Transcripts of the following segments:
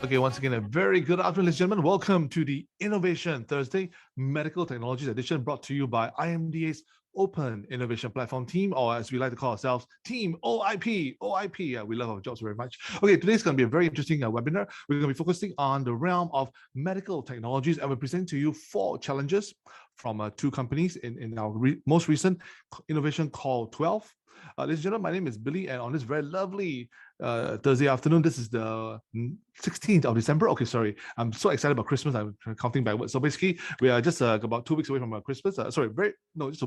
Okay, once again, a very good afternoon, ladies and gentlemen. Welcome to the Innovation Thursday Medical Technologies Edition, brought to you by IMDA's Open Innovation Platform team, or as we like to call ourselves, Team OIP. OIP, yeah, we love our jobs very much. Okay, today's going to be a very interesting webinar. We're going to be focusing on the realm of medical technologies, and we're presenting to you 4 challenges from 2 companies in our most recent innovation call 12. Ladies and gentlemen, my name is Billy, and on this very lovely Thursday afternoon, this is the 16th of December. Okay, sorry, I'm so excited about Christmas. I'm counting backwards. So basically, we are just about 2 weeks away from Christmas. Just a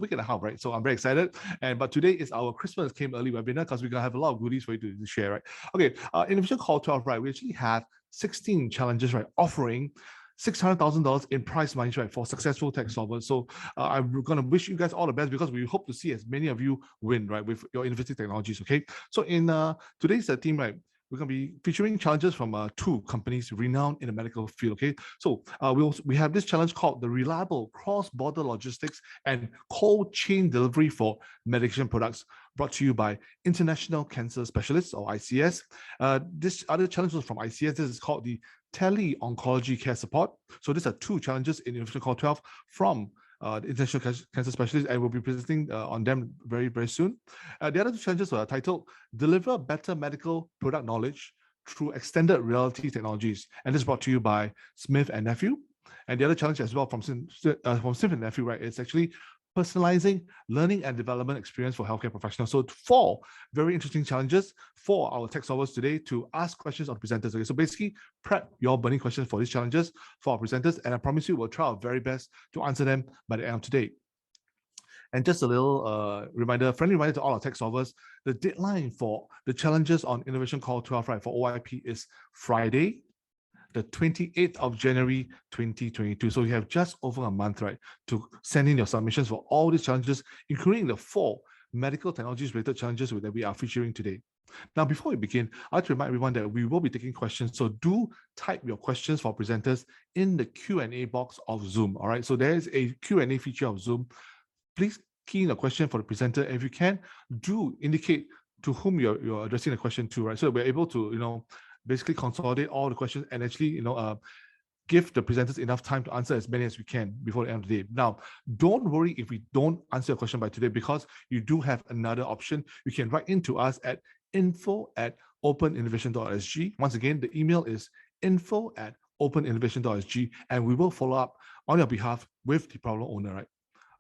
week and a half, right? So I'm very excited. But today is our Christmas Came Early webinar because we're gonna have a lot of goodies for you to share, right? Okay, innovation call 12, right? We actually have 16 challenges, right, offering $600,000 in prize money, right, for successful tech solvers. So I'm going to wish you guys all the best because we hope to see as many of you win, right, with your innovative technologies, okay? So in today's team, right, we're going to be featuring challenges from 2 companies renowned in the medical field, okay? So we have this challenge called the Reliable Cross-Border Logistics and Cold Chain Delivery for Medication Products, brought to you by International Cancer Specialists, or ICS. This other challenge was from ICS. This is called the Tele-Oncology Care Support. So these are 2 challenges in Innovation Call 12 from the International Cancer Specialists, and we'll be presenting on them very, very soon. The other 2 challenges were titled Deliver Better Medical Product Knowledge Through Extended Reality Technologies, and this is brought to you by Smith and Nephew. And the other challenge as well from Smith and Nephew, right, it's actually Personalizing Learning and Development Experience for Healthcare Professionals. So 4 very interesting challenges for our tech solvers today to ask questions of presenters. Okay, so basically prep your burning questions for these challenges for our presenters, and I promise you we'll try our very best to answer them by the end of today. And just a little friendly reminder to all our tech solvers, the deadline for the challenges on Innovation Call 12, right, for OIP is Friday, the 28th of January 2022. So you have just over a month, right, to send in your submissions for all these challenges, including the 4 medical technologies related challenges that we are featuring today. Now, before we begin, I'd like to remind everyone that we will be taking questions. So do type your questions for presenters in the Q&A box of Zoom. All right. So there is a Q&A feature of Zoom. Please key in a question for the presenter. If you can, do indicate to whom you're addressing the question to, right? So we're able to, basically consolidate all the questions and actually, give the presenters enough time to answer as many as we can before the end of the day. Now, don't worry if we don't answer your question by today, because you do have another option. You can write into us at info@openinnovation.sg. Once again, the email is info@openinnovation.sg, and we will follow up on your behalf with the problem owner, right?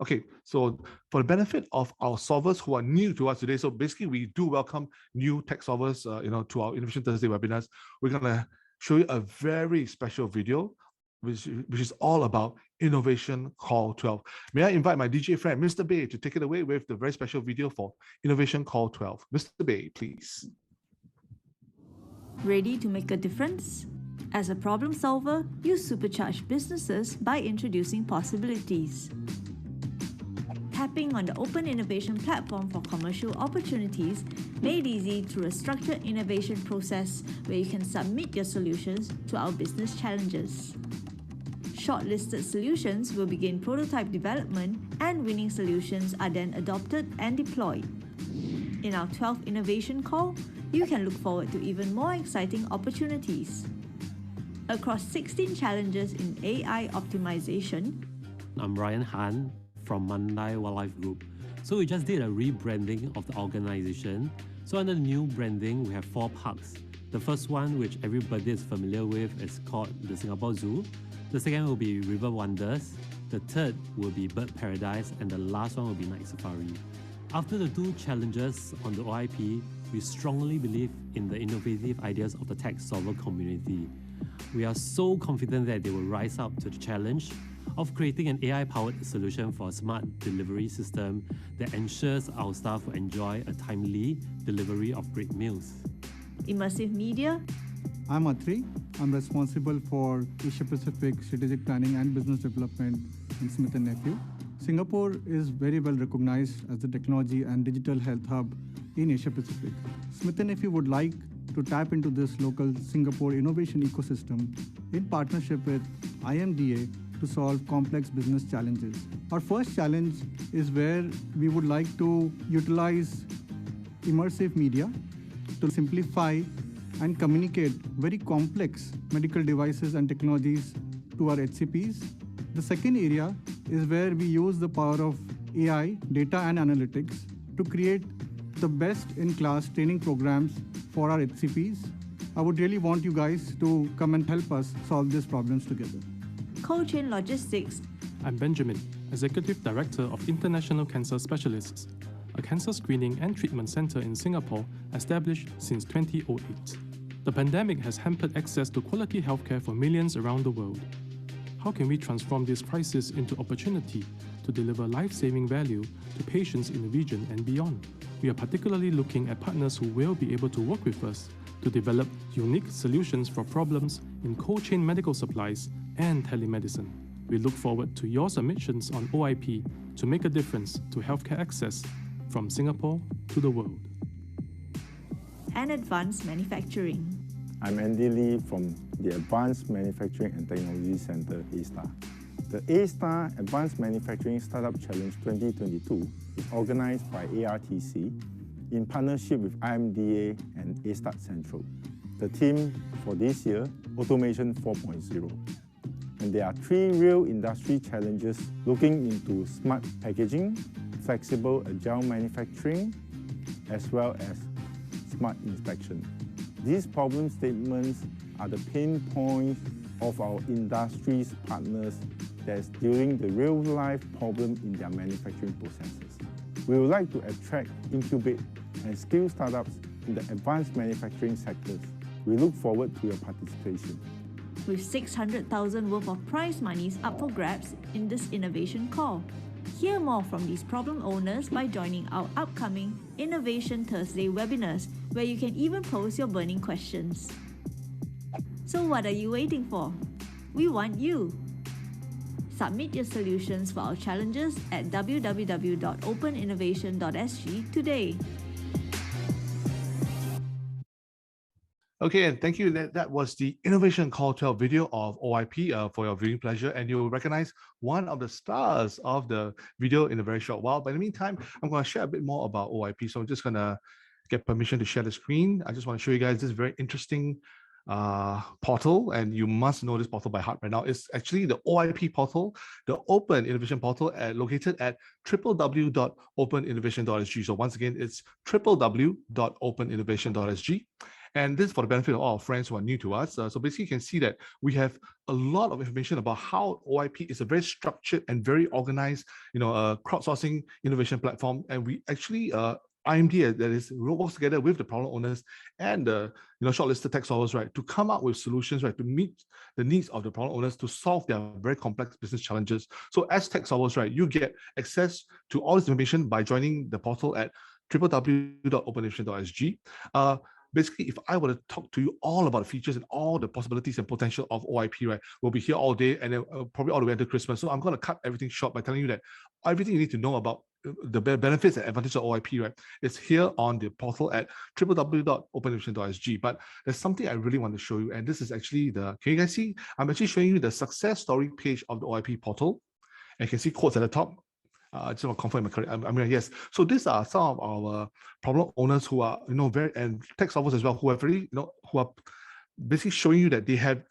Okay, so for the benefit of our solvers who are new to us today, so basically we do welcome new tech solvers, to our Innovation Thursday webinars. We're gonna show you a very special video, which is all about Innovation Call 12. May I invite my DJ friend, Mr. Bay, to take it away with the very special video for Innovation Call 12. Mr. Bay, please. Ready to make a difference? As a problem solver, you supercharge businesses by introducing possibilities. Tapping on the Open Innovation Platform for commercial opportunities made easy through a structured innovation process where you can submit your solutions to our business challenges. Shortlisted solutions will begin prototype development, and winning solutions are then adopted and deployed. In our 12th innovation call, you can look forward to even more exciting opportunities. Across 16 challenges in AI optimization, I'm Ryan Han from Mandai Wildlife Group. So we just did a rebranding of the organization. So under the new branding, we have 4 parks. The first one, which everybody is familiar with, is called the Singapore Zoo. The second will be River Wonders. The third will be Bird Paradise, and the last one will be Night Safari. After the 2 challenges on the OIP, we strongly believe in the innovative ideas of the tech solver community. We are so confident that they will rise up to the challenge of creating an AI-powered solution for a smart delivery system that ensures our staff will enjoy a timely delivery of great meals. immersive media. I'm Atri. I'm responsible for Asia Pacific strategic planning and business development in Smith & Nephew. Singapore is very well recognized as the technology and digital health hub in Asia Pacific. Smith & Nephew would like to tap into this local Singapore innovation ecosystem in partnership with IMDA to solve complex business challenges. Our first challenge is where we would like to utilize immersive media to simplify and communicate very complex medical devices and technologies to our HCPs. The second area is where we use the power of AI, data and analytics to create the best-in-class training programs for our HCPs. I would really want you guys to come and help us solve these problems together. Cold chain logistics. I'm Benjamin, Executive Director of International Cancer Specialists, a cancer screening and treatment center in Singapore established since 2008. The pandemic has hampered access to quality healthcare for millions around the world. How can we transform this crisis into opportunity to deliver life-saving value to patients in the region and beyond? We are particularly looking at partners who will be able to work with us to develop unique solutions for problems in cold chain medical supplies and telemedicine. We look forward to your submissions on OIP to make a difference to healthcare access from Singapore to the world. And advanced manufacturing. I'm Andy Lee from the Advanced Manufacturing and Technology Center, A-STAR. The A-STAR Advanced Manufacturing Startup Challenge 2022 is organized by ARTC in partnership with IMDA and A-STAR Central. The theme for this year, Automation 4.0. And there are 3 real industry challenges looking into smart packaging, flexible agile manufacturing, as well as smart inspection. These problem statements are the pain points of our industry's partners that's dealing the real-life problem in their manufacturing processes. We would like to attract, incubate, and scale startups in the advanced manufacturing sectors. We look forward to your participation. With 600,000 worth of prize monies up for grabs in this innovation call. Hear more from these problem owners by joining our upcoming Innovation Thursday webinars, where you can even pose your burning questions. So what are you waiting for? We want you. Submit your solutions for our challenges at www.openinnovation.sg today. Okay, and thank you. That was the Innovation Call 12 video of OIP for your viewing pleasure, and you'll recognize one of the stars of the video in a very short while. But in the meantime, I'm going to share a bit more about OIP. So I'm just going to get permission to share the screen. I just want to show you guys this very interesting portal, and you must know this portal by heart right now. It's actually the OIP portal, the Open Innovation portal located at www.openinnovation.sg. So once again, it's www.openinnovation.sg. And this is for the benefit of all our friends who are new to us. So basically, you can see that we have a lot of information about how OIP is a very structured and very organized, crowdsourcing innovation platform. And we actually, IMDA, that is, works together with the problem owners and the shortlisted tech solvers, right, to come up with solutions, right, to meet the needs of the problem owners to solve their very complex business challenges. So as tech solvers, right, you get access to all this information by joining the portal at www.openinnovation.sg. Basically, if I were to talk to you all about the features and all the possibilities and potential of OIP, right, we'll be here all day and then probably all the way until Christmas. So I'm going to cut everything short by telling you that everything you need to know about the benefits and advantages of OIP, right, is here on the portal at www.openinnovation.sg. But there's something I really want to show you, and this is actually can you guys see? I'm actually showing you the success story page of the OIP portal. And you can see quotes at the top. I just want to confirm my correct. I mean, yes. So these are some of our problem owners who are, very, and tech solvers as well, who are very, who are basically showing you that they have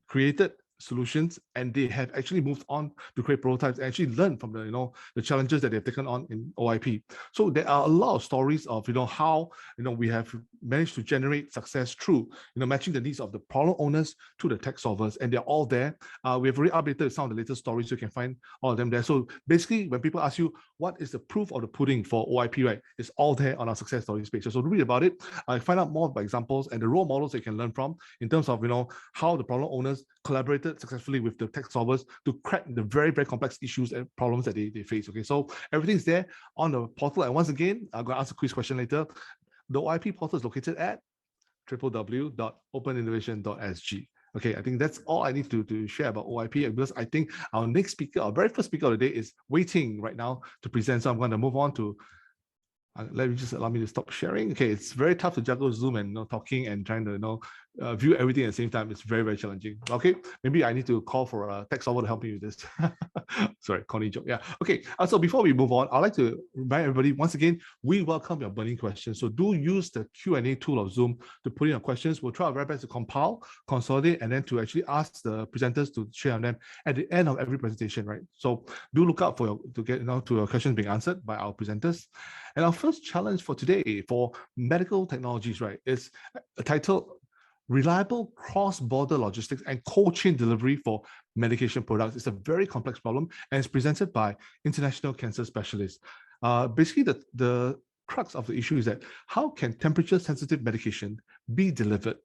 created solutions and they have actually moved on to create prototypes and actually learn from the challenges that they've taken on in OIP. So there are a lot of stories of how we have managed to generate success through matching the needs of the problem owners to the tech solvers, and they're all there. We have already updated some of the latest stories, so you can find all of them there. So basically, when people ask you what is the proof of the pudding for OIP, right, it's all there on our success stories page. So read about it, find out more by examples and the role models that you can learn from in terms of how the problem owners collaborated successfully with the tech solvers to crack the very, very complex issues and problems that they face. Okay, so everything's there on the portal. And once again, I'm going to ask a quiz question later. The OIP portal is located at www.openinnovation.sg. Okay, I think that's all I need to share about OIP, because I think our next speaker, our very first speaker of the day, is waiting right now to present. So I'm going to move on to let me just allow me to stop sharing. Okay, it's very tough to juggle Zoom and talking and trying to view everything at the same time. It's very, very challenging. Okay, maybe I need to call for a tech solver to help me with this. Sorry, corny joke. Yeah. Okay. So before we move on, I'd like to remind everybody once again, we welcome your burning questions. So do use the Q&A tool of Zoom to put in your questions. We'll try our very best to compile, consolidate, and then to actually ask the presenters to share on them at the end of every presentation, right? So do look out to get to your questions being answered by our presenters. And our first challenge for today for medical technologies, right, is titled Reliable Cross-Border Logistics and Cold Chain Delivery for Medication Products. It's a very complex problem, and it's presented by international cancer specialists. Basically, the crux of the issue is that how can temperature-sensitive medication be delivered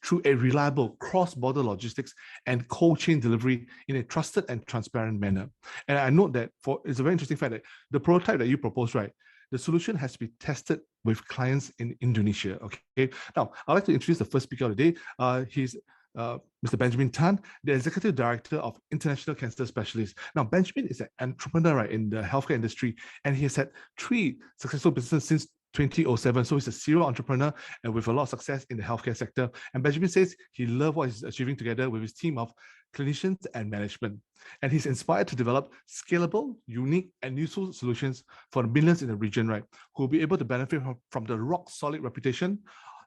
through a reliable cross-border logistics and cold chain delivery in a trusted and transparent manner? And I note that it's a very interesting fact that the prototype that you proposed, right, the solution has to be tested with clients in Indonesia. Okay. Now, I'd like to introduce the first speaker of the day. He's Mr. Benjamin Tan, the Executive Director of International Cancer Specialists. Now, Benjamin is an entrepreneur, right, in the healthcare industry, and he has had 3 successful businesses since 2007. So he's a serial entrepreneur and with a lot of success in the healthcare sector. And Benjamin says he loves what he's achieving together with his team of clinicians and management. And he's inspired to develop scalable, unique, and useful solutions for the millions in the region, right, who will be able to benefit from the rock-solid reputation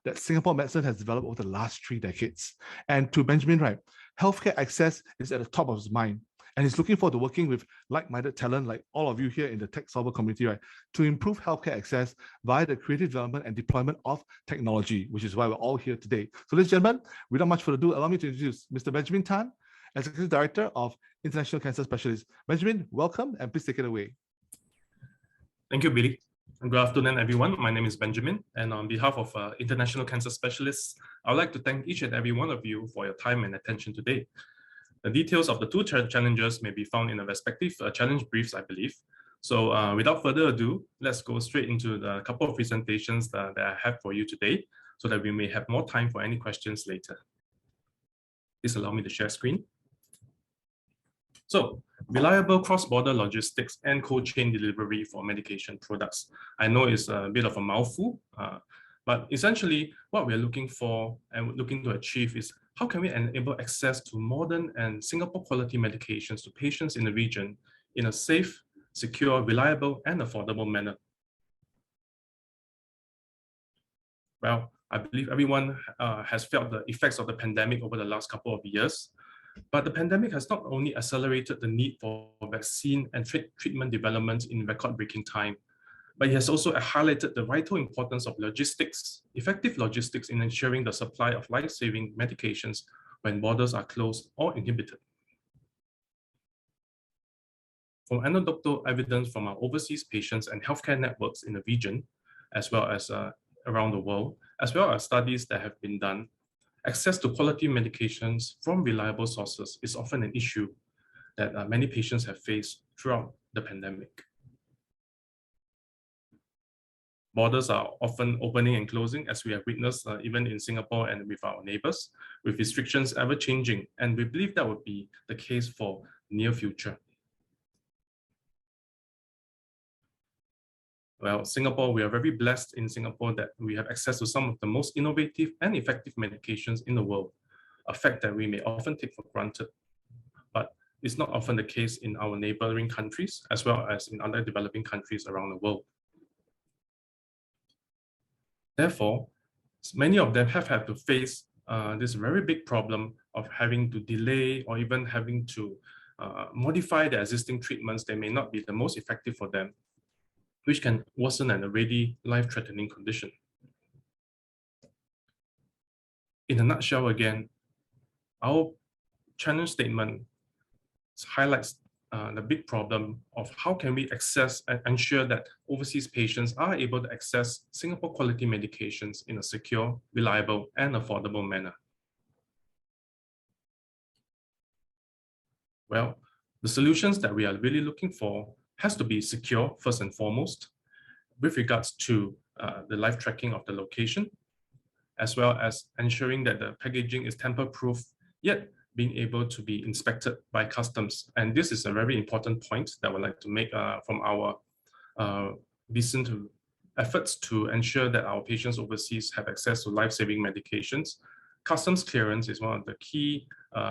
that Singapore medicine has developed over the last 3 decades. And to Benjamin, right, healthcare access is at the top of his mind. And he's looking forward to working with like-minded talent like all of you here in the tech solver community, right, to improve healthcare access via the creative development and deployment of technology, which is why we're all here today. So ladies and gentlemen, without much further ado, allow me to introduce Mr. Benjamin Tan, Executive Director of International Cancer Specialists. Benjamin, welcome, and please take it away. Thank you, Billy. Good afternoon, everyone. My name is Benjamin, and on behalf of International Cancer Specialists, I would like to thank each and every one of you for your time and attention today. The details of the 2 challenges may be found in the respective challenge briefs, I believe. So without further ado, let's go straight into the couple of presentations that I have for you today, so that we may have more time for any questions later. Please allow me to share screen. So, reliable cross-border logistics and cold chain delivery for medication products. I know it's a bit of a mouthful, but essentially what we're looking for and looking to achieve is how can we enable access to modern and Singapore quality medications to patients in the region in a safe, secure, reliable, and affordable manner. Well, I believe everyone has felt the effects of the pandemic over the last couple of years. But the pandemic has not only accelerated the need for vaccine and treatment development in record-breaking time, but it has also highlighted the vital importance of logistics, effective logistics in ensuring the supply of life-saving medications when borders are closed or inhibited. From anecdotal evidence from our overseas patients and healthcare networks in the region, as well as around the world, as well as studies that have been done, access to quality medications from reliable sources is often an issue that many patients have faced throughout the pandemic. Borders are often opening and closing, as we have witnessed even in Singapore and with our neighbors, with restrictions ever changing, and we believe that would be the case for near future. Well, Singapore, we are very blessed in Singapore that we have access to some of the most innovative and effective medications in the world, a fact that we may often take for granted, but it's not often the case in our neighboring countries, as well as in other developing countries around the world. Therefore, many of them have had to face this very big problem of having to delay or even having to modify their existing treatments that may not be the most effective for them, which can worsen an already life-threatening condition. In a nutshell, again, our challenge statement highlights the big problem of how can we access and ensure that overseas patients are able to access Singapore quality medications in a secure, reliable, and affordable manner. Well, the solutions that we are really looking for has to be secure, first and foremost, with regards to the live tracking of the location, as well as ensuring that the packaging is tamper-proof, yet being able to be inspected by customs. And this is a very important point that I would like to make from our recent efforts to ensure that our patients overseas have access to life-saving medications, customs clearance is one of the key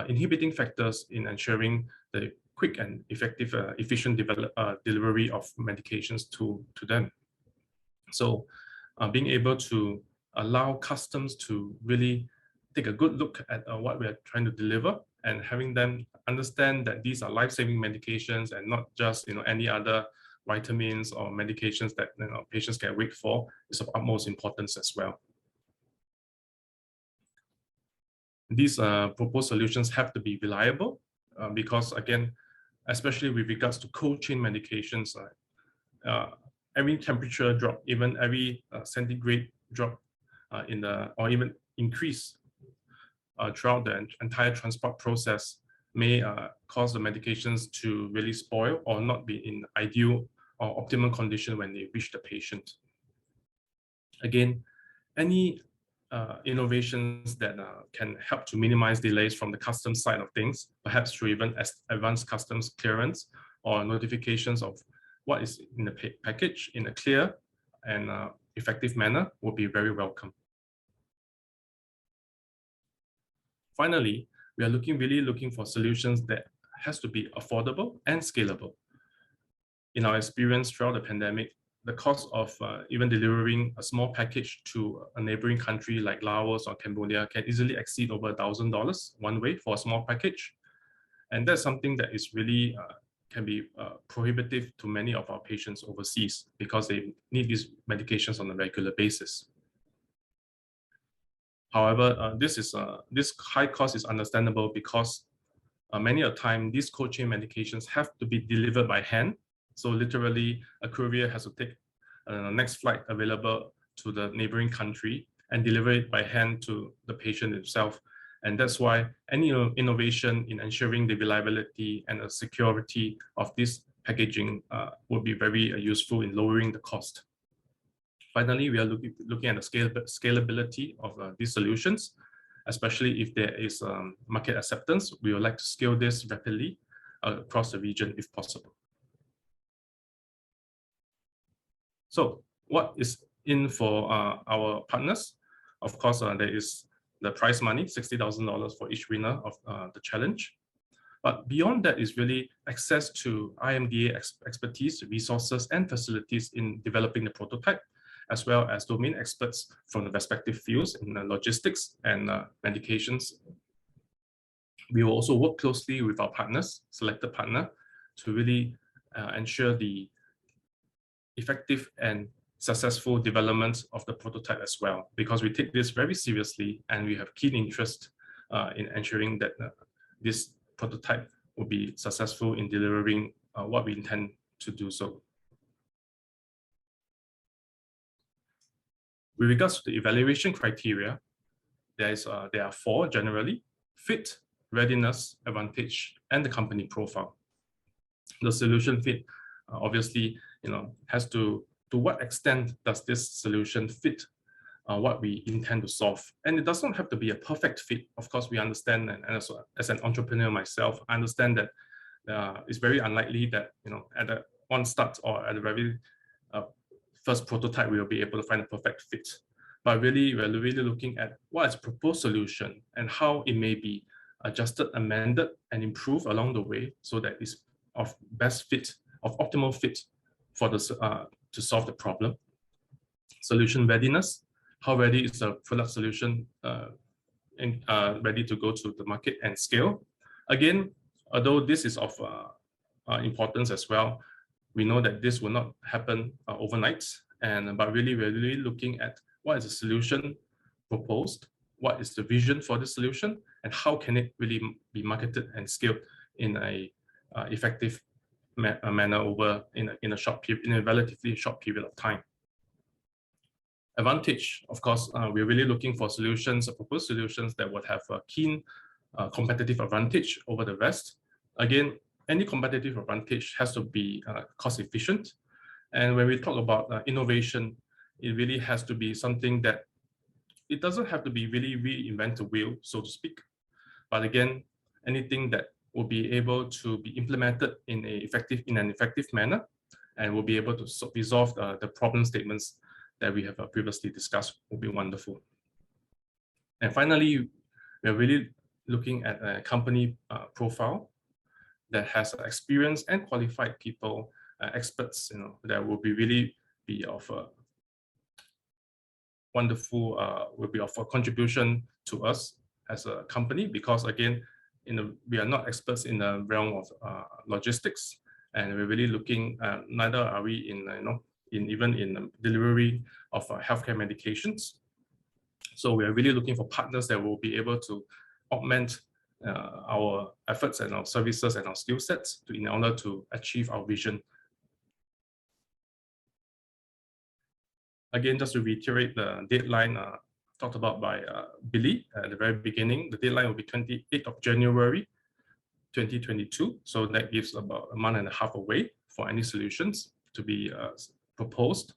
inhibiting factors in ensuring the quick and effective, efficient delivery of medications to them. So being able to allow customs to really take a good look at what we are trying to deliver, and having them understand that these are life-saving medications and not just any other vitamins or medications that patients can wait for, is of utmost importance as well. These proposed solutions have to be reliable because, again, especially with regards to cold chain medications, every temperature drop, even every centigrade drop or even increase throughout the entire transport process may cause the medications to really spoil or not be in ideal or optimal condition when they reach the patient. Again, any innovations that can help to minimize delays from the customs side of things, perhaps through even advanced customs clearance or notifications of what is in the package in a clear and effective manner, will be very welcome. Finally, we are really looking for solutions that has to be affordable and scalable. In our experience throughout the pandemic, the cost of even delivering a small package to a neighboring country like Laos or Cambodia can easily exceed over $1,000 one way for a small package. And that's something that is really can be prohibitive to many of our patients overseas because they need these medications on a regular basis. However, this high cost is understandable because many a time these cold chain medications have to be delivered by hand. So literally, a courier has to take the next flight available to the neighboring country and deliver it by hand to the patient himself. And that's why any innovation in ensuring the reliability and the security of this packaging will be very useful in lowering the cost. Finally, we are looking at the scalability of these solutions, especially if there is market acceptance. We would like to scale this rapidly across the region if possible. So what is in for our partners? Of course, there is the prize money, $60,000 for each winner of the challenge. But beyond that is really access to IMDA expertise, resources, and facilities in developing the prototype, as well as domain experts from the respective fields in logistics and medications. We will also work closely with our partners, selected partner, to really ensure the effective and successful development of the prototype as well, because we take this very seriously and we have keen interest in ensuring that this prototype will be successful in delivering what we intend to do so. With regards to the evaluation criteria, there are four generally: fit, readiness, advantage, and the company profile. The solution fit obviously has to what extent does this solution fit what we intend to solve. And it does not have to be a perfect fit. Of course, we understand, and also as an entrepreneur myself, I understand that it's very unlikely that at the one start or at the very first prototype we will be able to find a perfect fit. But really, we're really looking at what is proposed solution and how it may be adjusted, amended, and improved along the way, so that it's of best fit, of optimal fit for the to solve the problem. Solution readiness: how ready is the product solution ready to go to the market and scale? Again, although this is of importance as well, we know that this will not happen overnight. But really, we're really looking at what is the solution proposed, what is the vision for the solution, and how can it really be marketed and scaled in a effective manner over in a relatively short period of time. Advantage: of course, we're really looking for solutions, proposed solutions that would have a keen competitive advantage over the rest. Again, any competitive advantage has to be cost efficient. And when we talk about innovation, it really has to be something that it doesn't have to be really reinvent the wheel, so to speak. But again, anything that will be able to be implemented in an effective manner, and will be able to resolve the problem statements that we have previously discussed would be wonderful. And finally, we are really looking at a company profile that has experienced and qualified people, experts, that will really be of a wonderful, will be of a contribution to us as a company, because again, we are not experts in the realm of logistics, and we're really looking, neither are we even in delivery of healthcare medications. So we are really looking for partners that will be able to augment our efforts and our services and our skill sets in order to achieve our vision. Again, just to reiterate the deadline talked about by Billy at the very beginning, the deadline will be 28th of January 2022. So that gives about a month and a half away for any solutions to be proposed.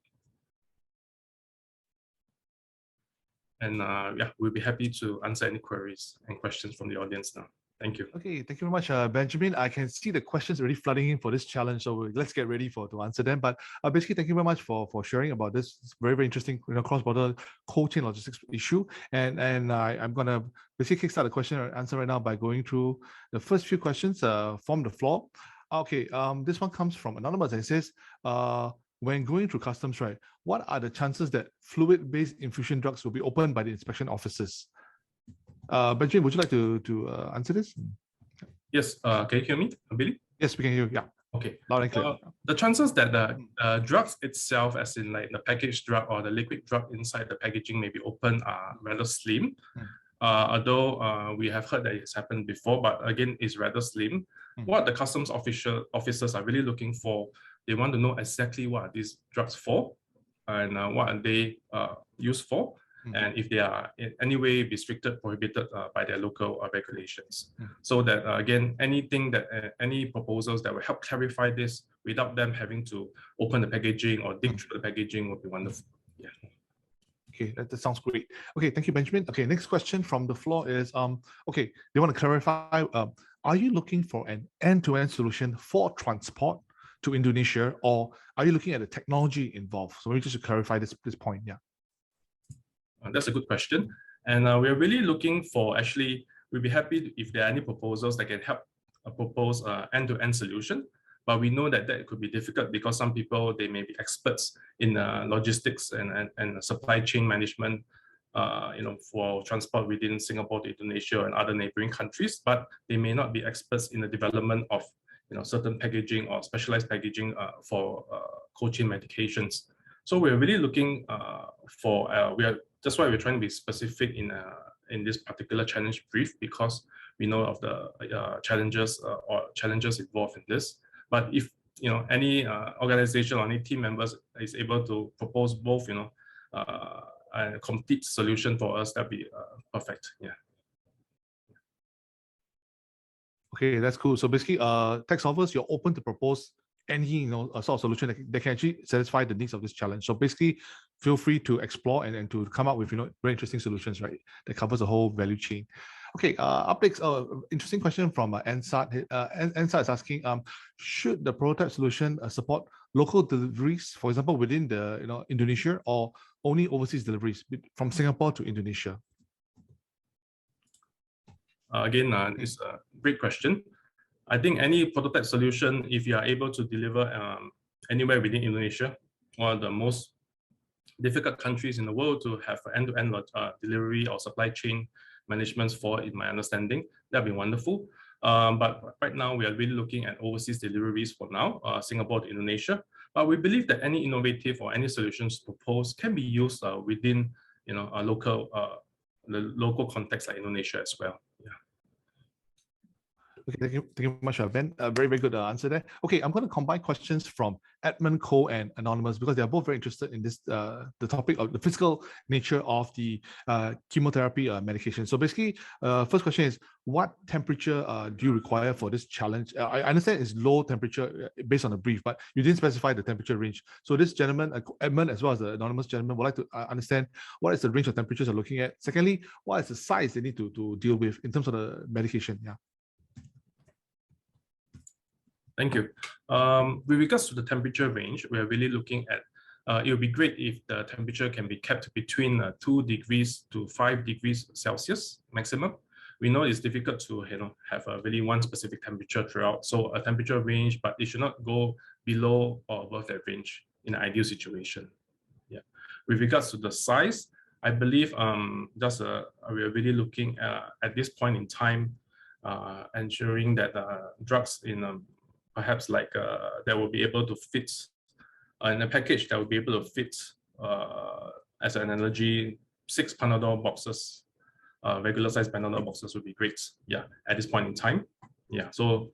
And yeah, we'll be happy to answer any queries and questions from the audience now. Thank you. Okay, thank you very much, Benjamin. I can see the questions already flooding in for this challenge, so let's get ready to answer them. But basically, thank you very much for sharing about this very, very interesting cross-border cold chain logistics issue. And I'm gonna basically kickstart the question and answer right now by going through the first few questions from the floor. Okay, this one comes from Anonymous and it says, when going through customs, right, what are the chances that fluid-based infusion drugs will be opened by the inspection officers? Benjamin, would you like to answer this? Yes, can you hear me, Billy? Yes, we can hear you. Yeah. Okay. Loud and clear. The chances that the drugs itself, as in like the packaged drug or the liquid drug inside the packaging, may be open are rather slim. Although we have heard that it's happened before, but again, it's rather slim. What the customs officers are really looking for, they want to know exactly what are these drugs for, and what are they used for, and if they are in any way restricted, prohibited by their local regulations. So that again, any proposals that will help clarify this without them having to open the packaging or dig through the packaging would be wonderful. Yeah. Okay, that sounds great. Okay, thank you, Benjamin. Okay, next question from the floor is, okay, they want to clarify, are you looking for an end-to-end solution for transport to Indonesia, or are you looking at the technology involved? So maybe just to clarify this point, yeah. That's a good question. And we're really looking for, actually, we'll be happy if there are any proposals that can help propose an end-to-end solution. But we know that could be difficult because some people, they may be experts in logistics and supply chain management, for transport within Singapore to Indonesia and other neighboring countries, but they may not be experts in the development of certain packaging or specialized packaging for cold chain medications. So we're really looking that's why we're trying to be specific in this particular challenge brief, because we know of the challenges involved in this. But if any organization or any team members is able to propose both, a complete solution for us, that'd be perfect. Yeah. Okay, that's cool. So basically, tech solvers, you're open to propose any a sort of solution that can actually satisfy the needs of this challenge. So basically, feel free to explore and to come up with very interesting solutions, right? That covers the whole value chain. Okay, up next, interesting question from NSAT. NSAT is asking, should the prototype solution support local deliveries, for example, within the Indonesia, or only overseas deliveries from Singapore to Indonesia? Again, it's a great question. I think any prototype solution, if you are able to deliver anywhere within Indonesia, one of the most difficult countries in the world to have end-to-end delivery or supply chain management for, in my understanding, that'd be wonderful. But right now, we are really looking at overseas deliveries for now, Singapore to Indonesia. But we believe that any innovative or any solutions proposed can be used within a local context like Indonesia as well. Yeah. Okay, thank you very much, Ben. Very, very good answer there. Okay, I'm going to combine questions from Edmund, Cole, and Anonymous because they are both very interested in this, the topic of the physical nature of the chemotherapy medication. So basically, first question is, what temperature do you require for this challenge? I understand it's low temperature based on the brief, but you didn't specify the temperature range. So this gentleman, Edmund, as well as the anonymous gentleman, would like to understand what is the range of temperatures you're looking at. Secondly, what is the size they need to deal with in terms of the medication? Yeah. Thank you. With regards to the temperature range, we are really looking at it would be great if the temperature can be kept between 2 degrees to 5 degrees Celsius maximum. We know it's difficult to have a really one specific temperature throughout, so a temperature range, but it should not go below or above that range in an ideal situation. Yeah. With regards to the size, I believe we are really looking at this point in time, ensuring that drugs in perhaps like that will be able to fit in a package that will be able to fit, as an analogy, 6 Panadol boxes, regular size Panadol boxes would be great. Yeah, at this point in time. Yeah, so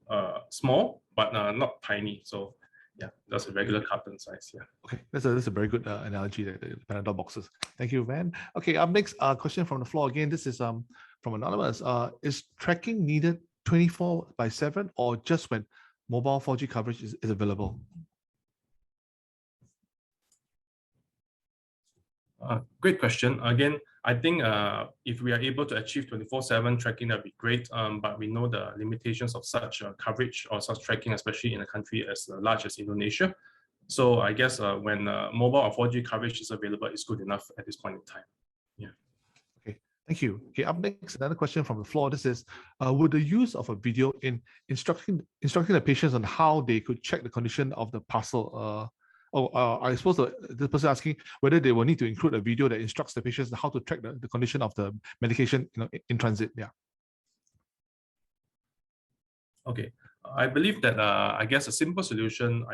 small but not tiny. So yeah, that's a regular carton size. Yeah. Okay, that's a very good analogy, the Panadol boxes. Thank you, Van. Okay, up next, question from the floor again. This is from Anonymous. Is tracking needed 24/7 or just when mobile 4G coverage is available? Great question. Again, I think if we are able to achieve 24/7 tracking, that'd be great. But we know the limitations of such coverage or such tracking, especially in a country as large as Indonesia. So I guess when mobile or 4G coverage is available, it's good enough at this point in time. Yeah. Okay, thank you. Okay, up next, another question from the floor. This is, would the use of a video in instructing the patients on how they could check the condition of the parcel? I suppose the person asking whether they will need to include a video that instructs the patients how to track the condition of the medication in transit. Yeah. Okay. I believe that I guess a simple solution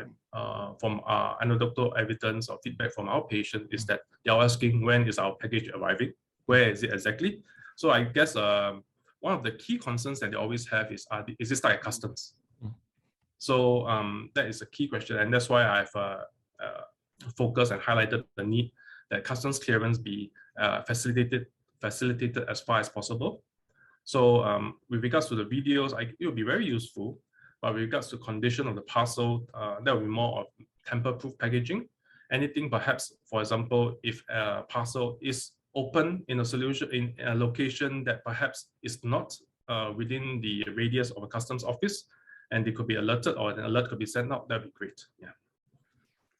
from anecdotal evidence or feedback from our patient is that they are asking when is our package arriving, where is it exactly. So I guess one of the key concerns that they always have is it stuck at customs? So that is a key question, and that's why I've focused and highlighted the need that customs clearance be facilitated as far as possible. So with regards to the videos, it will be very useful, but with regards to condition of the parcel, that will be more of tamper-proof packaging. Anything perhaps, for example, if a parcel is open in a solution in a location that perhaps is not within the radius of a customs office, and they could be alerted or an alert could be sent out, that'd be great. Yeah.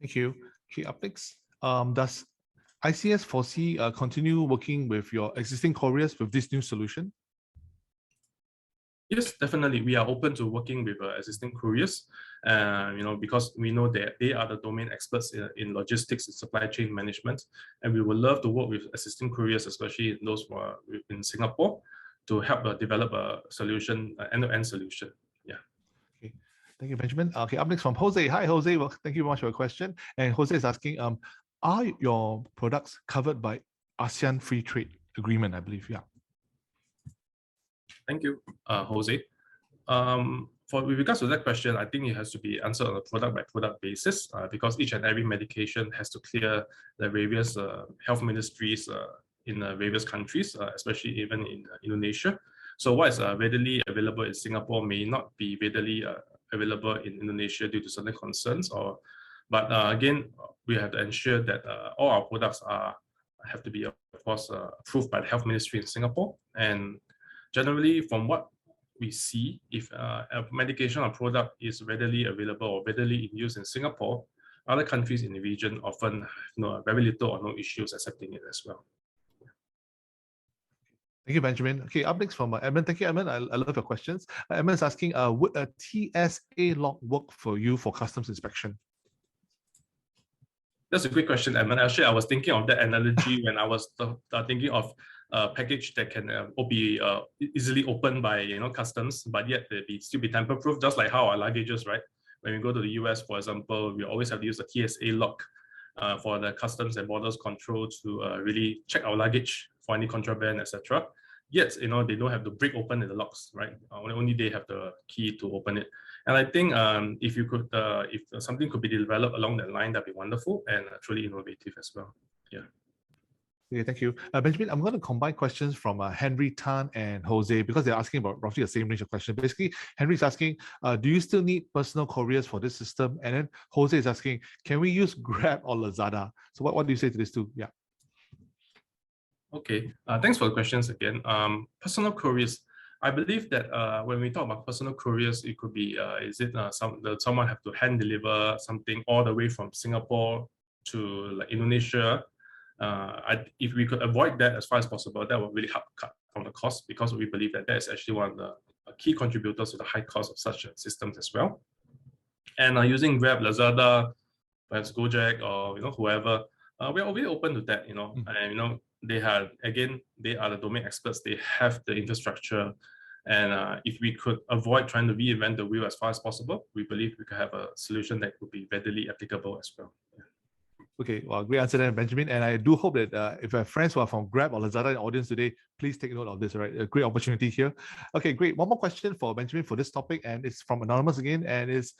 Thank you. Okay, up next, does ICS foresee continue working with your existing couriers with this new solution? Yes, definitely. We are open to working with existing couriers, because we know that they are the domain experts in logistics and supply chain management, and we would love to work with existing couriers, especially those who are in Singapore, to help develop a solution, an end-to-end solution. Yeah. Okay. Thank you, Benjamin. Okay, up next from Jose. Hi, Jose. Well, thank you very much for your question. And Jose is asking, are your products covered by Asean Free Trade Agreement, I believe? Yeah. Thank you, Jose. With regards to that question, I think it has to be answered on a product-by-product basis because each and every medication has to clear the various health ministries in various countries, especially even in Indonesia. So what is readily available in Singapore may not be readily available in Indonesia due to certain concerns. But again, we have to ensure that all our products have to be, of course, approved by the health ministry in Singapore. And generally, from what we see, if a medication or product is readily available or readily in use in Singapore, other countries in the region often have very little or no issues accepting it as well. Thank you, Benjamin. Okay, up next from Edmund. Thank you, Edmund. I love your questions. Edmund is asking, would a TSA log work for you for customs inspection? That's a great question, Edmund. Actually, I was thinking of that analogy when I was thinking of a package that can be easily opened by customs, but yet still be tamper-proof, just like how our luggages, right? When we go to the US, for example, we always have to use the TSA log for the customs and borders control to really check our luggage for any contraband, etc. Yet, they don't have to break open the locks, right? Only they have the key to open it. And I think if something could be developed along that line, that'd be wonderful and truly innovative as well. Yeah. Okay, thank you. Benjamin, I'm going to combine questions from Henry Tan and Jose because they're asking about roughly the same range of questions. Basically, Henry's asking, do you still need personal couriers for this system? And then Jose is asking, can we use Grab or Lazada? So what do you say to this too? Yeah. Okay, thanks for the questions again. Personal couriers. I believe that when we talk about personal couriers, it could be, someone have to hand deliver something all the way from Singapore to like Indonesia, if we could avoid that as far as possible, that would really help cut down the cost, because we believe that that is actually one of the key contributors to the high cost of such systems as well. And using Grab, Lazada, perhaps Gojek, or whoever, we're always open to that. And they are the domain experts. They have the infrastructure, and if we could avoid trying to reinvent the wheel as far as possible, we believe we could have a solution that would be readily applicable as well. Yeah. Okay, well, great answer there, Benjamin. And I do hope that if you have friends who are from Grab or Lazada in the audience today, please take note of this, all right? A great opportunity here. Okay, great. One more question for Benjamin for this topic, and it's from Anonymous again. And is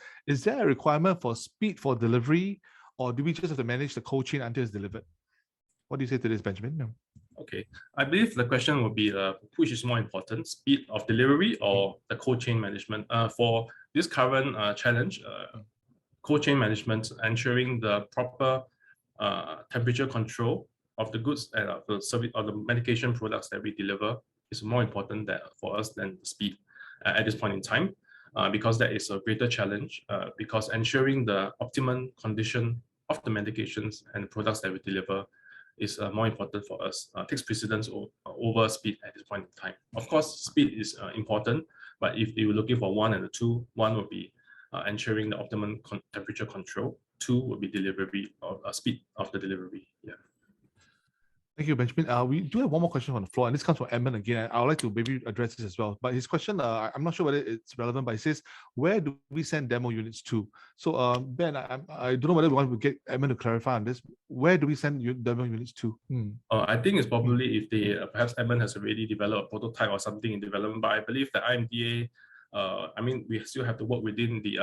there a requirement for speed for delivery, or do we just have to manage the cold chain until it's delivered? What do you say to this, Benjamin? No. Okay, I believe the question would be which is more important, speed of delivery or the cold chain management? For this current challenge, cold chain management, ensuring the proper temperature control of the goods and the service or the medication products that we deliver is more important for us than the speed at this point in time, because that is a greater challenge, because ensuring the optimum condition of the medications and the products that we deliver is more important for us, takes precedence over speed at this point in time. Of course, speed is important, but if you were looking for one and the two, one would be ensuring the optimum temperature control. Two would be delivery or speed of the delivery. Yeah. Thank you, Benjamin. We do have one more question on the floor, and this comes from Edmund again. I would like to maybe address this as well. But his question, I'm not sure whether it's relevant, but he says, where do we send demo units to? So, Ben, I don't know whether we want to get Edmund to clarify on this. Where do we send demo units to? I think it's probably if they, perhaps Edmund has already developed a prototype or something in development, but I believe that IMDA, we still have to work within the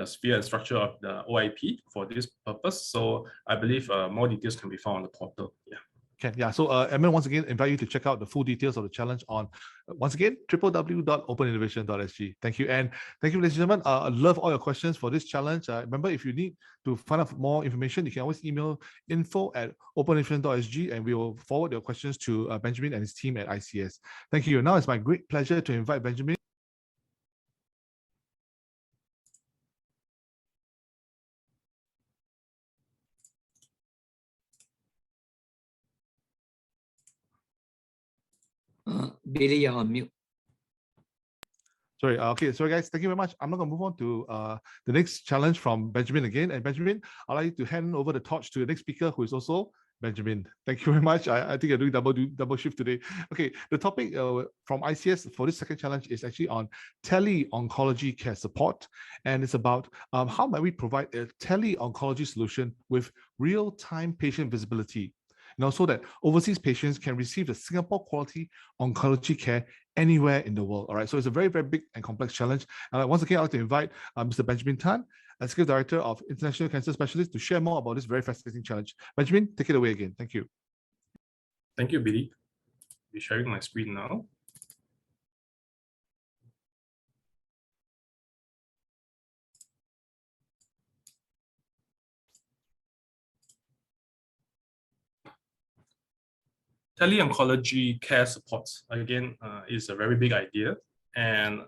sphere and structure of the OIP for this purpose. So I believe more details can be found on the portal. Yeah. Okay, yeah. So Edmund, once again, invite you to check out the full details of the challenge on, once again, www.openinnovation.sg. Thank you. And thank you, ladies and gentlemen. I love all your questions for this challenge. Remember, if you need to find out more information, you can always email info@openinnovation.sg, and we will forward your questions to Benjamin and his team at ICS. Thank you. Now it's my great pleasure to invite Benjamin. Billy, you're on mute. Sorry, okay, sorry guys, thank you very much. I'm not gonna move on to the next challenge from Benjamin again. And Benjamin, I'd like to hand over the torch to the next speaker, who is also Benjamin. Thank you very much. I think you're doing double shift today. Okay, the topic from ICS for this second challenge is actually on tele-oncology care support. And it's about how might we provide a tele-oncology solution with real-time patient visibility, so that overseas patients can receive the Singapore quality oncology care anywhere in the world. All right, so it's a very, very big and complex challenge. And once again, I'd like to invite Mr. Benjamin Tan, Executive Director of International Cancer Specialists, to share more about this very fascinating challenge. Benjamin, take it away again. Thank you. Thank you, Billy. I'll be sharing my screen now. Tele-oncology care support, again, is a very big idea. And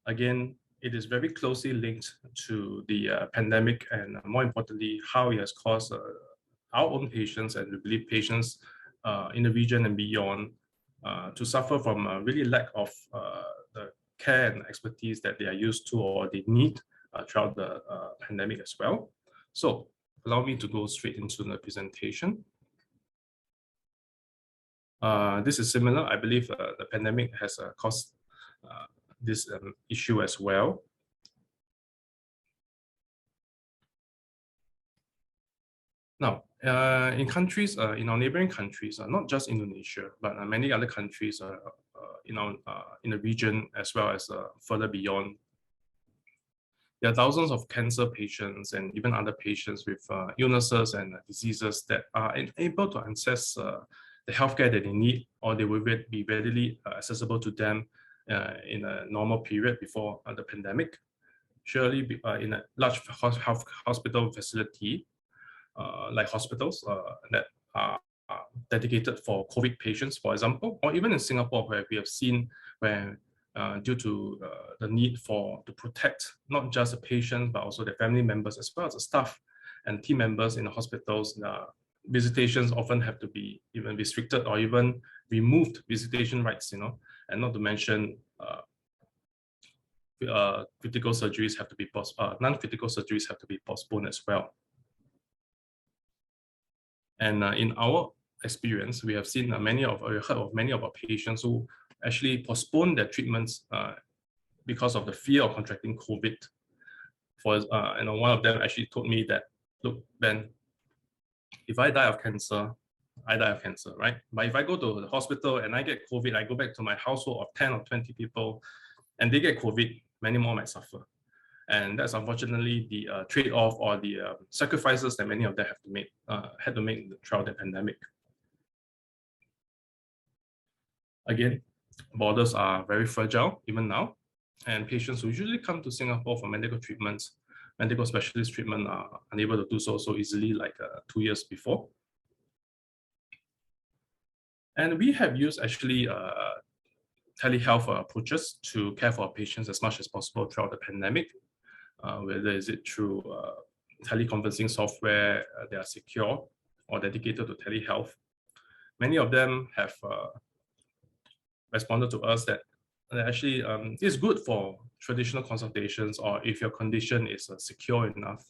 again, it is very closely linked to the pandemic, and more importantly, how it has caused our own patients, and we believe patients in the region and beyond, to suffer from a really lack of the care and expertise that they are used to or they need throughout the pandemic as well. So allow me to go straight into the presentation. This is similar. I believe the pandemic has caused this issue as well. Now, in countries, in our neighboring countries, not just Indonesia, but many other countries in the region, as well as further beyond, there are thousands of cancer patients and even other patients with illnesses and diseases that are unable to access the healthcare that they need, or they will be readily accessible to them in a normal period before the pandemic. Surely in a large hospital facility, like hospitals that are dedicated for COVID patients, for example, or even in Singapore, where we have seen where due to the need to protect not just the patients, but also their family members, as well as the staff and team members in the hospitals, visitations often have to be even restricted or even removed visitation rights, and not to mention critical surgeries have to be non-critical surgeries have to be postponed as well. And in our experience, we have seen heard of many of our patients who actually postponed their treatments because of the fear of contracting COVID. One of them actually told me that, look, Ben, if I die of cancer, I die of cancer, right? But if I go to the hospital and I get COVID, I go back to my household of 10 or 20 people and they get COVID, many more might suffer. And that's unfortunately the trade-off or the sacrifices that many of them had to make throughout the pandemic. Again, borders are very fragile even now, and patients who usually come to Singapore for medical treatments, medical specialist treatment, are unable to do so easily like 2 years before. And we have used actually telehealth approaches to care for our patients as much as possible throughout the pandemic, whether is it through teleconferencing software that are secure or dedicated to telehealth. Many of them have responded to us that actually it's good for traditional consultations, or if your condition is secure enough,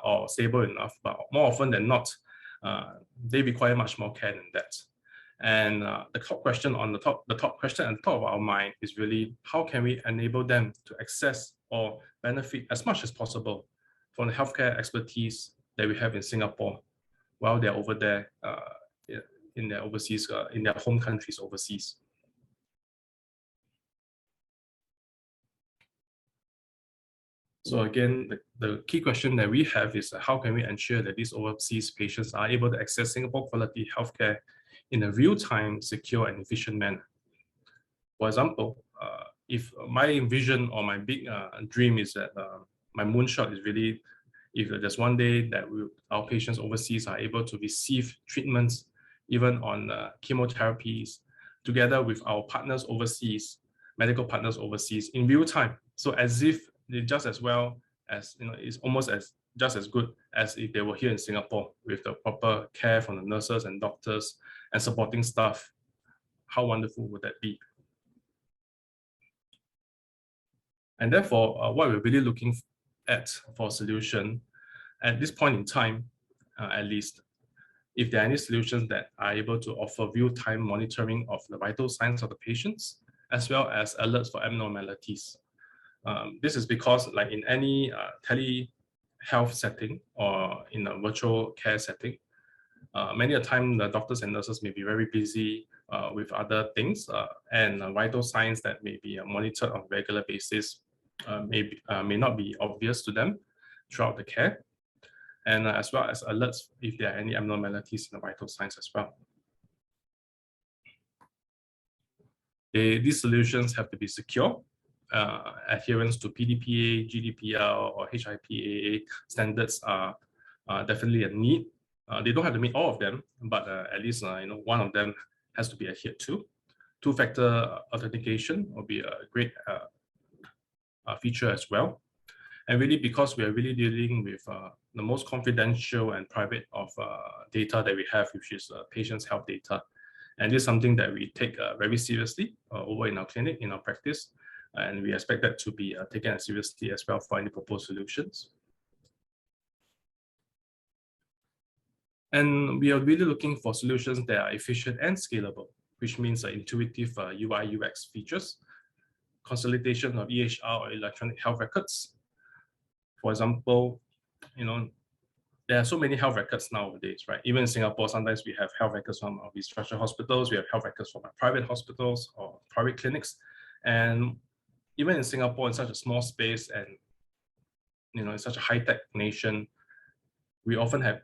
or stable enough, but more often than not, they require much more care than that. And the top question at the top of our mind is really, how can we enable them to access or benefit as much as possible from the healthcare expertise that we have in Singapore while they're over there in their overseas, in their home countries overseas. So again, the key question that we have is how can we ensure that these overseas patients are able to access Singapore quality healthcare in a real-time, secure, and efficient manner. For example, if my vision or my big dream is that my moonshot is really, if there's one day that our patients overseas are able to receive treatments, even on chemotherapies, together with our partners overseas, medical partners overseas, in real time. So as if they're just as well as, it's almost just as good as if they were here in Singapore with the proper care from the nurses and doctors and supporting staff. How wonderful would that be? And therefore, what we're really looking at for a solution at this point in time, at least, if there are any solutions that are able to offer real-time monitoring of the vital signs of the patients, as well as alerts for abnormalities. This is because, like in any telehealth setting or in a virtual care setting, many a time the doctors and nurses may be very busy with other things, and vital signs that may be monitored on a regular basis may not be obvious to them throughout the care, and as well as alerts if there are any abnormalities in the vital signs as well. These solutions have to be secure. Adherence to PDPA, GDPR, or HIPAA standards are definitely a need. They don't have to meet all of them, but at least one of them has to be adhered to. Two-factor authentication will be a great feature as well. And really, because we are really dealing with the most confidential and private of data that we have, which is patients' health data. And this is something that we take very seriously over in our clinic, in our practice. And we expect that to be taken as seriously as well for any proposed solutions. And we are really looking for solutions that are efficient and scalable, which means intuitive UI UX features, consolidation of EHR or electronic health records. For example, there are so many health records nowadays, right? Even in Singapore, sometimes we have health records from our restructured hospitals, we have health records from our private hospitals or private clinics. And even in Singapore, in such a small space and in such a high-tech nation, we often have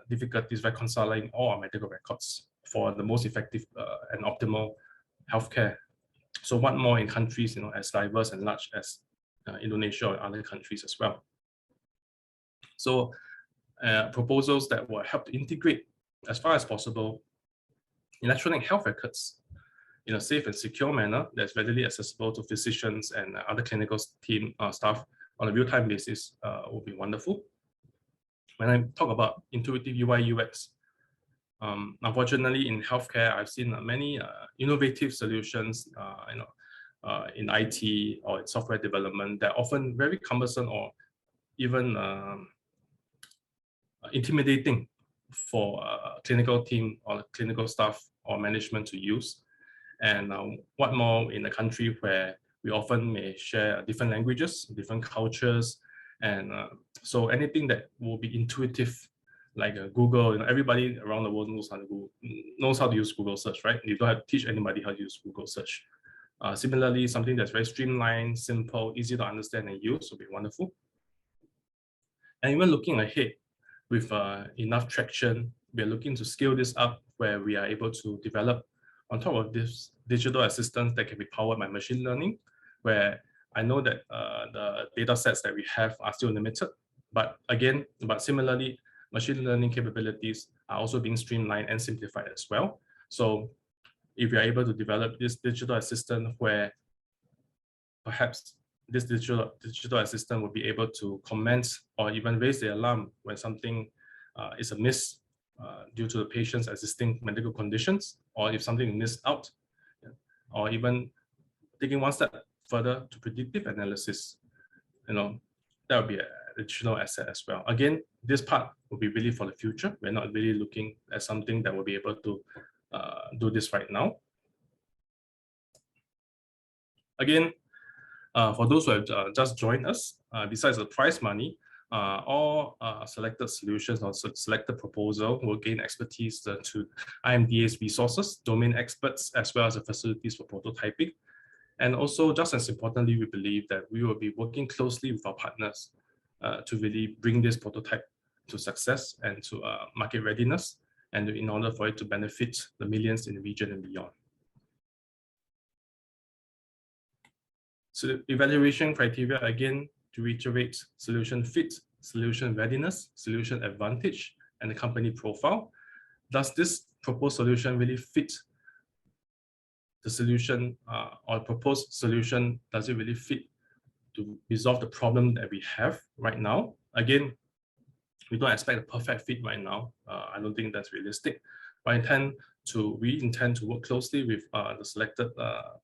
difficulties reconciling all our medical records for the most effective and optimal healthcare. So what more in countries as diverse and large as Indonesia or other countries as well. So proposals that will help to integrate as far as possible electronic health records in a safe and secure manner that's readily accessible to physicians and other clinical team staff on a real-time basis will be wonderful. when I talk about intuitive UI UX, unfortunately in healthcare, I've seen many innovative solutions, in IT or in software development that are often very cumbersome or even intimidating for a clinical team or clinical staff or management to use. And what more in a country where we often may share different languages, different cultures, and so anything that will be intuitive, like Google, everybody around the world knows how to use Google search, right? You don't have to teach anybody how to use Google search. Similarly, something that's very streamlined, simple, easy to understand and use would be wonderful. And even looking ahead, with enough traction, we are looking to scale this up where we are able to develop on top of this digital assistants that can be powered by machine learning, where I know that the data sets that we have are still limited, but similarly, machine learning capabilities are also being streamlined and simplified as well. So if you're able to develop this digital assistant where perhaps this digital assistant will be able to comment or even raise the alarm when something is amiss due to the patient's existing medical conditions, or if something is missed out, or even taking one step further to predictive analysis, that would be an additional asset as well. Again, this part will be really for the future. We're not really looking at something that will be able to do this right now. Again, for those who have just joined us, besides the prize money, all selected solutions or selected proposal will gain expertise to IMDA's resources, domain experts, as well as the facilities for prototyping. And also, just as importantly, we believe that we will be working closely with our partners to really bring this prototype to success and to market readiness, and in order for it to benefit the millions in the region and beyond. So evaluation criteria, again, to reiterate: solution fit, solution readiness, solution advantage, and the company profile. Does this proposed solution really fit the solution or proposed solution? Does it really fit to resolve the problem that we have right now? Again, we don't expect a perfect fit right now. I don't think that's realistic. But we intend to work closely with the selected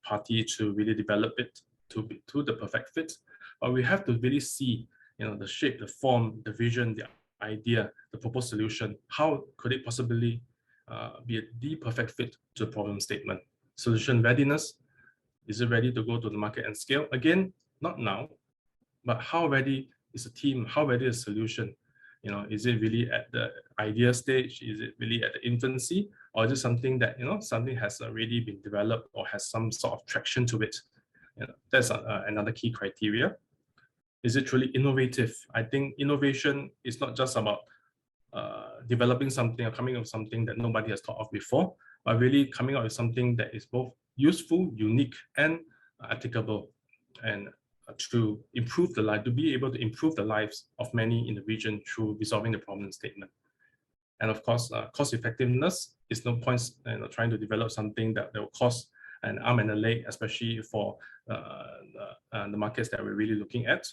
party to really develop it to the perfect fit. But we have to really see, the shape, the form, the vision, the idea, the proposed solution. How could it possibly be the perfect fit to the problem statement? Solution readiness: is it ready to go to the market and scale? Again, not now, but how ready is the team? How ready is the solution? Is it really at the idea stage? Is it really at the infancy? Or is it something that, something has already been developed or has some sort of traction to it? That's another key criteria. Is it truly innovative? I think innovation is not just about developing something or coming up with something that nobody has thought of before, but really coming up with something that is both useful, unique, and applicable, and to improve the life, to be able to improve the lives of many in the region through resolving the problem statement. And of course, cost effectiveness is no point trying to develop something that will cost an arm and a leg, especially for the markets that we're really looking at.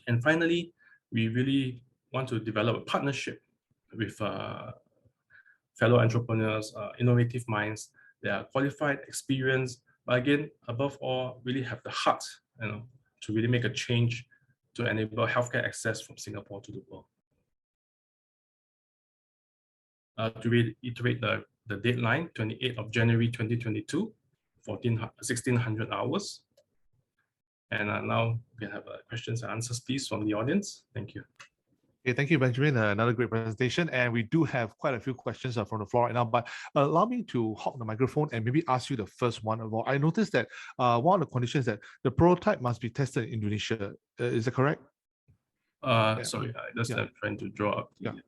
And finally, we really want to develop a partnership with fellow entrepreneurs, innovative minds. They are qualified, experienced, but again, above all, really have the heart, to really make a change to enable healthcare access from Singapore to the world. To reiterate the deadline, 28th of January 2022, 1600 hours. And now we can have questions and answers, please, from the audience. Thank you. Okay, thank you, Benjamin. Another great presentation. And we do have quite a few questions from the floor right now, but allow me to hog the microphone and maybe ask you the first one of all. I noticed that one of the conditions that the prototype must be tested in Indonesia. Is that correct? Sorry, I just trying to draw up the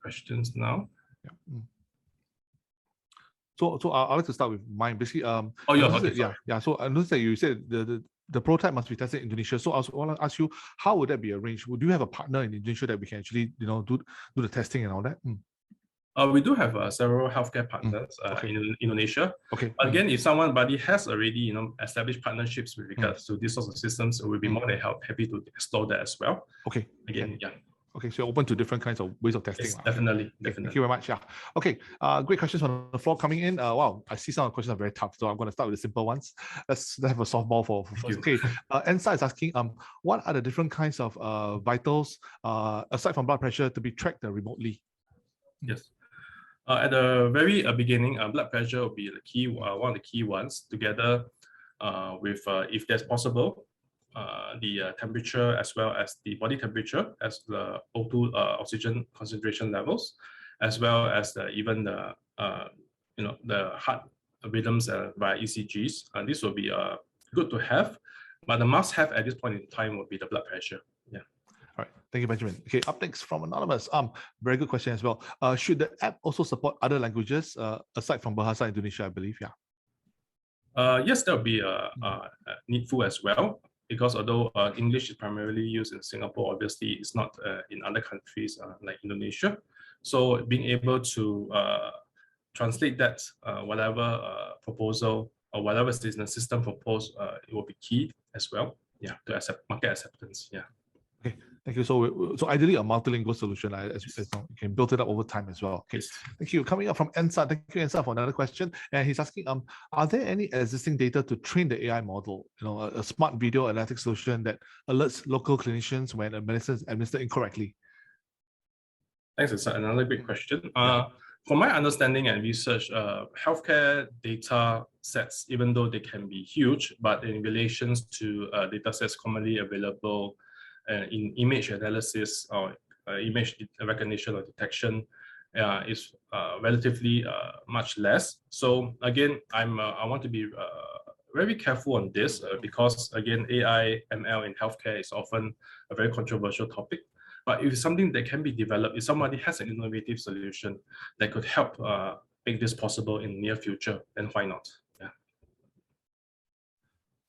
questions now. So I'd like to start with mine. Basically, okay, So I noticed that you said the prototype must be tested in Indonesia. So I want to ask you, how would that be arranged? Would you have a partner in Indonesia that we can actually, do the testing and all that? We do have several healthcare partners in Indonesia. Okay. Again, if somebody has already, established partnerships with regards to these sorts of systems, we'll be more than happy to explore that as well. Okay. Again, Okay, so you're open to different kinds of ways of testing. Yes, Okay. definitely, Okay, definitely. thank you very much. Yeah. Okay. Great questions on the floor coming in. Wow, I see some of the questions are very tough, so I'm going to start with the simple ones. Let's have a softball for first. Okay. Ensa is asking, what are the different kinds of vitals aside from blood pressure to be tracked remotely? Yes. At the very beginning, blood pressure will be the key, one of the key ones, together with, if that's possible, the temperature as well as the body temperature, as the O2 oxygen concentration levels, as well as even the the heart rhythms via ECGs. This will be good to have, but the must-have at this point in time would be the blood pressure. Yeah. All right, thank you, Benjamin. Okay, up next from Anonymous. Very good question as well. Should the app also support other languages aside from Bahasa Indonesia, I believe? Yeah. Yes, that would be needful as well, because although English is primarily used in Singapore, obviously it's not in other countries like Indonesia. So being able to translate that, whatever proposal or whatever is in the system proposed, it will be key as well. Yeah, to accept market acceptance. Yeah. Okay, thank you. So ideally a multilingual solution, as you can build it up over time as well. Okay, yes. Thank you. Coming up from Ensa, thank you Ensa for another question. And he's asking, are there any existing data to train the AI model? A smart video analytics solution that alerts local clinicians when a medicine is administered incorrectly. Thanks, it's another great question. Yeah. From my understanding and research, healthcare data sets, even though they can be huge, but in relations to data sets commonly available in image analysis or image recognition or detection, is relatively much less. So again, I want to be very careful on this because again, AI, ML in healthcare is often a very controversial topic. But if it's something that can be developed, if somebody has an innovative solution that could help make this possible in the near future, then why not? Yeah.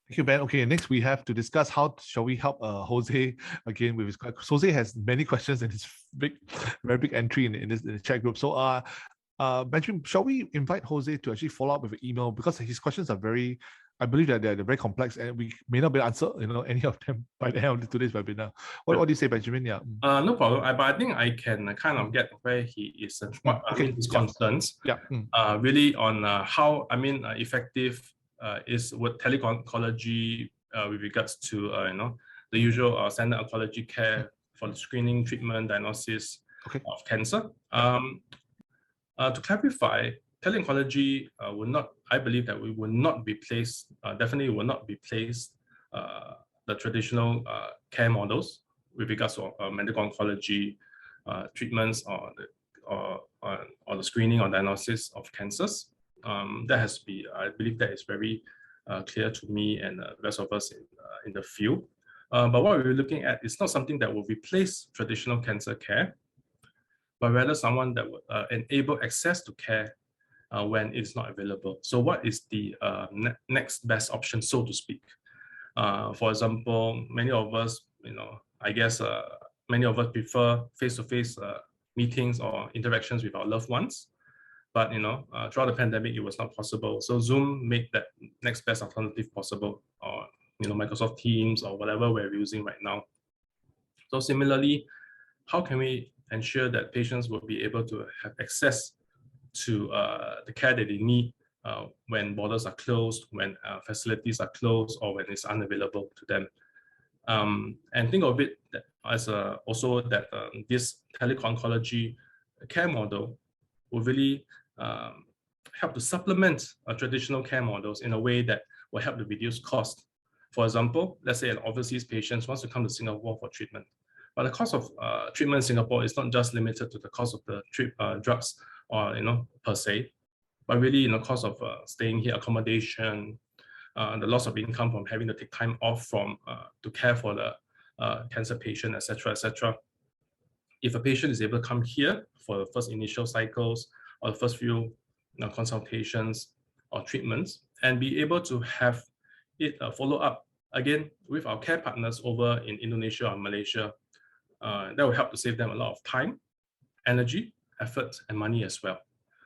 Thank you, Ben. Okay, next we have to discuss how shall we help Jose again with his. Jose has many questions in his very big entry in the chat group. So, Benjamin, shall we invite Jose to actually follow up with an email, because his questions are very, I believe that they're very complex and we may not be able to answer any of them by the end of today's webinar. What do you say, Benjamin? Yeah. No problem. But I think I can kind of get where he is and what his concerns. Yeah. Really on how effective is what teleoncology with regards to the usual standard oncology care for the screening, treatment, diagnosis of cancer. To clarify, teleoncology will not, I believe that we will not replace, definitely will not replace the traditional care models with regards to medical oncology treatments or the screening or diagnosis of cancers. That has to be, I believe that is very clear to me and the rest of us in the field. But what we're looking at is not something that will replace traditional cancer care, but rather someone that will enable access to care when it's not available. So what is the next best option, so to speak? For example, many of us, I guess many of us prefer face-to-face meetings or interactions with our loved ones. But throughout the pandemic, it was not possible. So Zoom made that next best alternative possible, or Microsoft Teams or whatever we're using right now. So similarly, how can we ensure that patients will be able to have access to the care that they need when borders are closed, when facilities are closed, or when it's unavailable to them? And think of it as also that this teleoncology care model will really help to supplement traditional care models in a way that will help to reduce cost. For example, let's say an overseas patient wants to come to Singapore for treatment, but the cost of treatment in Singapore is not just limited to the cost of the drugs or per se, but really cost of staying here, accommodation, the loss of income from having to take time off from to care for the cancer patient, etc., etc. If a patient is able to come here for the first initial cycles or the first few consultations or treatments, and be able to have it follow up again with our care partners over in Indonesia or Malaysia, that will help to save them a lot of time, energy, effort, and money as well.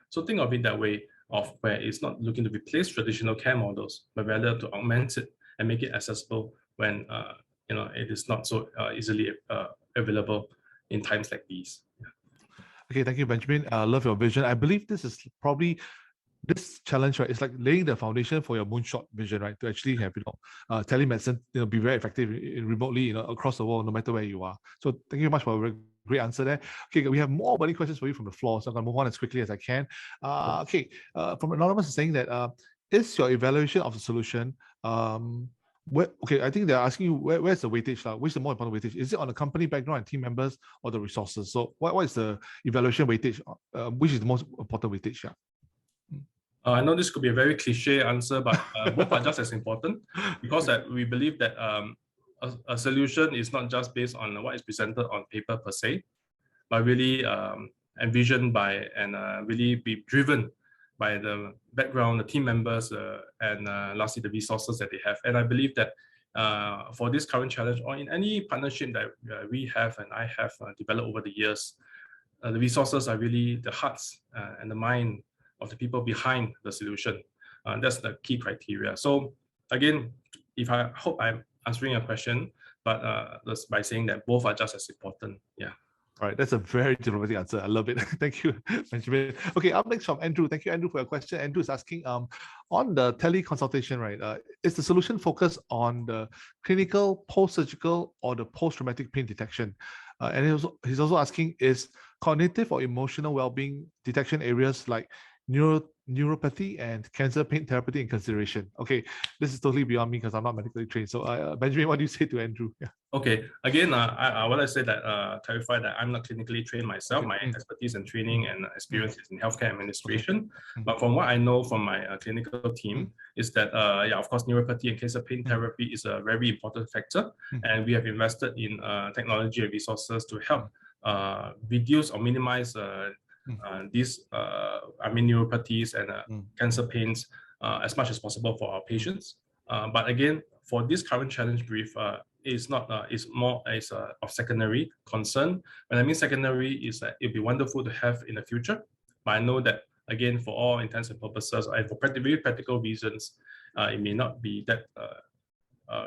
So think of it that way, of where it's not looking to replace traditional care models, but rather to augment it and make it accessible when it is not so easily available in times like these. Okay, thank you, Benjamin. I love your vision. I believe this is probably this challenge, right? It's like laying the foundation for your moonshot vision, right? To actually have, telemedicine, be very effective remotely, across the world, no matter where you are. So thank you very much for a very great answer there. Okay, we have more burning questions for you from the floor, so I'm gonna move on as quickly as I can. From Anonymous is saying that is your evaluation of the solution, I think they're asking you where's the weightage, which is the more important weightage? Is it on the company background and team members or the resources? So what is the evaluation weightage? Which is the most important weightage? Yeah. I know this could be a very cliche answer, but both are just as important, because we believe that a solution is not just based on what is presented on paper per se, but really envisioned by and really be driven by the background, the team members, and lastly, the resources that they have. And I believe that for this current challenge, or in any partnership that we have and I have developed over the years, the resources are really the hearts and the mind of the people behind the solution. That's the key criteria. So again, I hope I'm answering your question, but just by saying that both are just as important. Yeah. All right, that's a very diplomatic answer. I love it. Thank you, Benjamin. Okay, up next from Andrew. Thank you, Andrew, for your question. Andrew is asking, on the teleconsultation, right? Is the solution focused on the clinical, post-surgical, or the post-traumatic pain detection? And he's also asking, is cognitive or emotional well-being detection areas like neuropathy and cancer pain therapy in consideration? Okay, this is totally beyond me because I'm not medically trained. So Benjamin, what do you say to Andrew? Yeah. Okay, again, I want to say that, clarify that I'm not clinically trained myself. My expertise and training and experience is in healthcare administration. But from what I know from my clinical team is that, of course, neuropathy and cancer pain therapy is a very important factor. And we have invested in technology and resources to help reduce or minimize these neuropathies and cancer pains as much as possible for our patients. But again, for this current challenge brief, is more of secondary concern. When I mean secondary, is that it'd be wonderful to have in the future. But I know that, again, for all intents and purposes, and for very practical reasons, it may not be that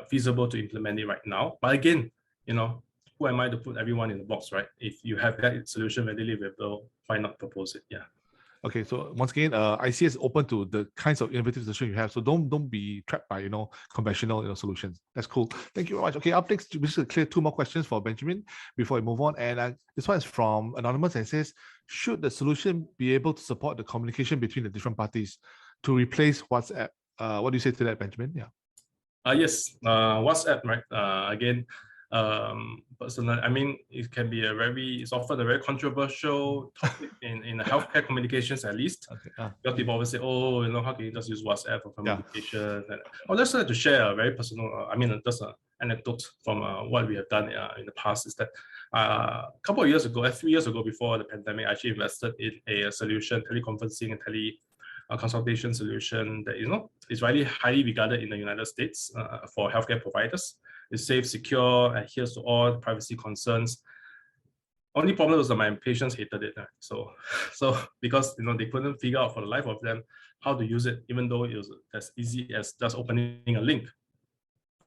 feasible to implement it right now. But again, who am I to put everyone in the box, right? If you have that solution readily available, why not propose it? Yeah. Okay, so once again, ICS is open to the kinds of innovative solutions you have. So don't be trapped by conventional solutions. That's cool. Thank you very much. Okay, up next, we should clear two more questions for Benjamin before we move on. And this one is from Anonymous and says, should the solution be able to support the communication between the different parties to replace WhatsApp? What do you say to that, Benjamin? Yeah. Yes, WhatsApp, right? Again, personally, it can be it's often a very controversial topic in healthcare communications, at least. Okay. Because people always say, how can you just use WhatsApp for communication? Yeah. And, just to share a very personal, just an anecdote from what we have done in the past is that a couple of years ago, a few years ago before the pandemic, I actually invested in a solution, teleconferencing and consultation solution that is really highly regarded in the United States for healthcare providers. It's safe, secure, adheres to all privacy concerns. Only problem was that my patients hated it. So because they couldn't figure out for the life of them how to use it, even though it was as easy as just opening a link.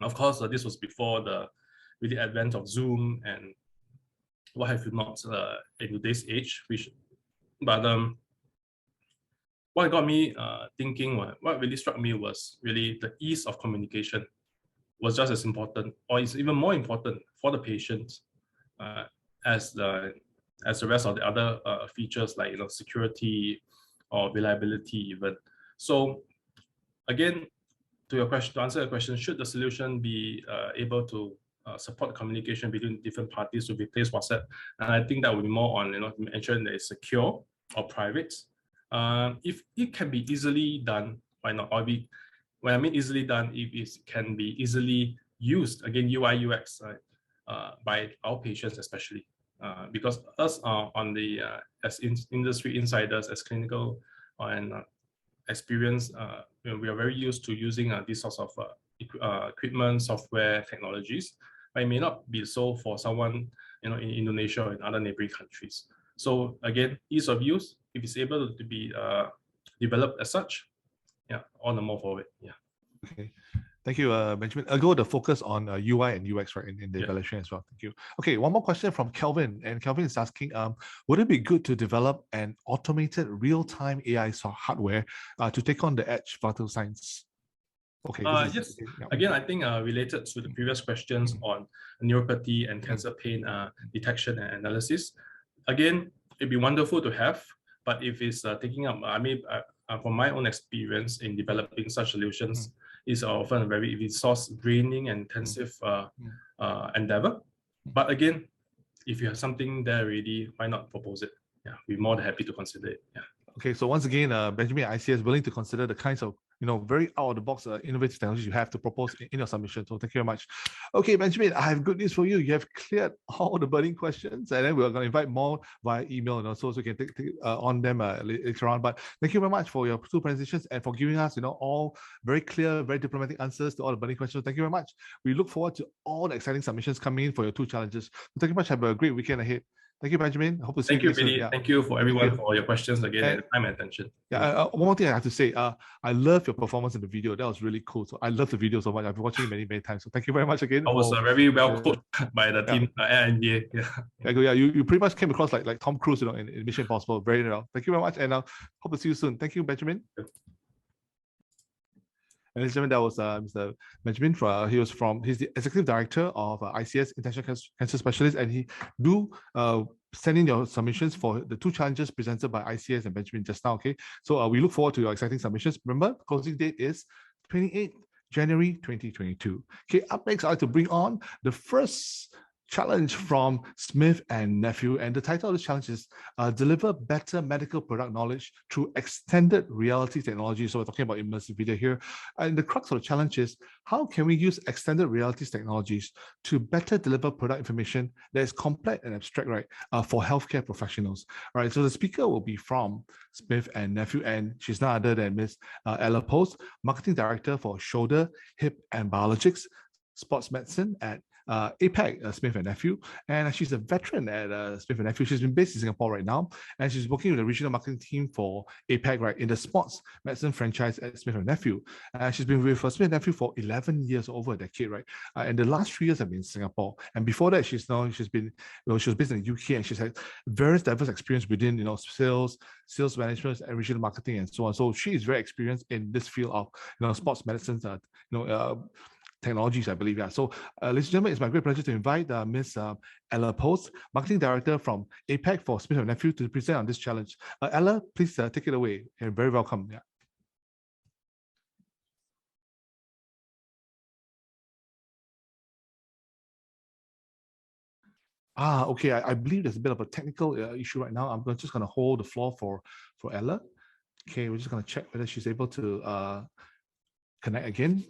Of course, this was before the really advent of Zoom and what have you not in today's age. But what got me thinking, what really struck me was really the ease of communication was just as important, or is even more important for the patients as the rest of the other features like security or reliability even. So again, to answer your question, should the solution be able to support communication between different parties to replace WhatsApp? And I think that would be more on ensuring that it's secure or private. If it can be easily done, why not? Or when I mean easily done, if it can be easily used, again, UI, UX, by our patients especially. Because us on the as industry insiders, as clinical and experience, we are very used to using these sorts of equipment, software, technologies. But it may not be so for someone in Indonesia or in other neighboring countries. So again, ease of use, if it's able to be developed as such, all the more for it. Yeah. Okay. Thank you, Benjamin. I'll go the focus on UI and UX, right, in the evaluation as well. Thank you. Okay, one more question from Kelvin, and Kelvin is asking, would it be good to develop an automated real-time AI hardware to take on the edge vital signs? Okay. Yes. Again, I think related to the previous questions on neuropathy and cancer pain detection and analysis. Again, it'd be wonderful to have, but if it's taking up, I mean, from my own experience in developing such solutions, is often a very resource draining and intensive endeavor. But again, if you have something there already, why not propose it? Yeah, we're more than happy to consider it. Yeah. Okay, so once again, Benjamin IC is willing to consider the kinds of very out of the box innovative technologies you have to propose in your submission. So thank you very much. Okay, Benjamin, I have good news for you. You have cleared all the burning questions, and then we're going to invite more via email, so we can take on them later on. But thank you very much for your two presentations and for giving us, all very clear, very diplomatic answers to all the burning questions. Thank you very much. We look forward to all the exciting submissions coming in for your two challenges. So thank you very much. Have a great weekend ahead. Thank you, Benjamin. I hope to see you. Thank you, Billy. Yeah. Thank you for everyone for your questions again and time and attention. Yeah, one more thing I have to say. I love your performance in the video. That was really cool. So I love the video so much. I've been watching it many, many times. So thank you very much again. I was very well coached by the team at IMDA. Yeah, you pretty much came across like Tom Cruise, in Mission Impossible. Very well. Thank you very much, and hope to see you soon. Thank you, Benjamin. Yeah. And ladies and gentlemen, that was Mr. Benjamin. He's the Executive Director of ICS, International Cancer Specialist, and he send in your submissions for the two challenges presented by ICS and Benjamin just now, okay? So we look forward to your exciting submissions. Remember, closing date is 28th January 2022. Okay, up next, I'd like to bring on the first challenge from Smith and Nephew, and the title of the challenge is Deliver Better Medical Product Knowledge Through Extended Reality Technology. So we're talking about immersive video here. And the crux of the challenge is, how can we use extended reality technologies to better deliver product information that is complex and abstract, right, for healthcare professionals? All right, so the speaker will be from Smith and Nephew, and she's none other than Ms. Ella Post, Marketing Director for Shoulder, Hip, and Biologics, Sports Medicine at APAC, Smith and Nephew, and she's a veteran at Smith and Nephew. She's been based in Singapore right now, and she's working with the regional marketing team for APAC, right, in the sports medicine franchise at Smith and Nephew. She's been with Smith and Nephew for 11 years, over a decade, right? And the last 3 years have been in Singapore. And before that, she was based in the UK, and she's had various diverse experience within, sales management, and regional marketing, and so on. So she is very experienced in this field of, sports medicine, technologies, I believe. Yeah. So, ladies and gentlemen, it's my great pleasure to invite Ms. Ella Post, Marketing Director from APAC for Smith and Nephew, to present on this challenge. Ella, please take it away. You're very welcome. Yeah. Okay. I believe there's a bit of a technical issue right now. I'm just going to hold the floor for Ella. Okay, we're just going to check whether she's able to connect again.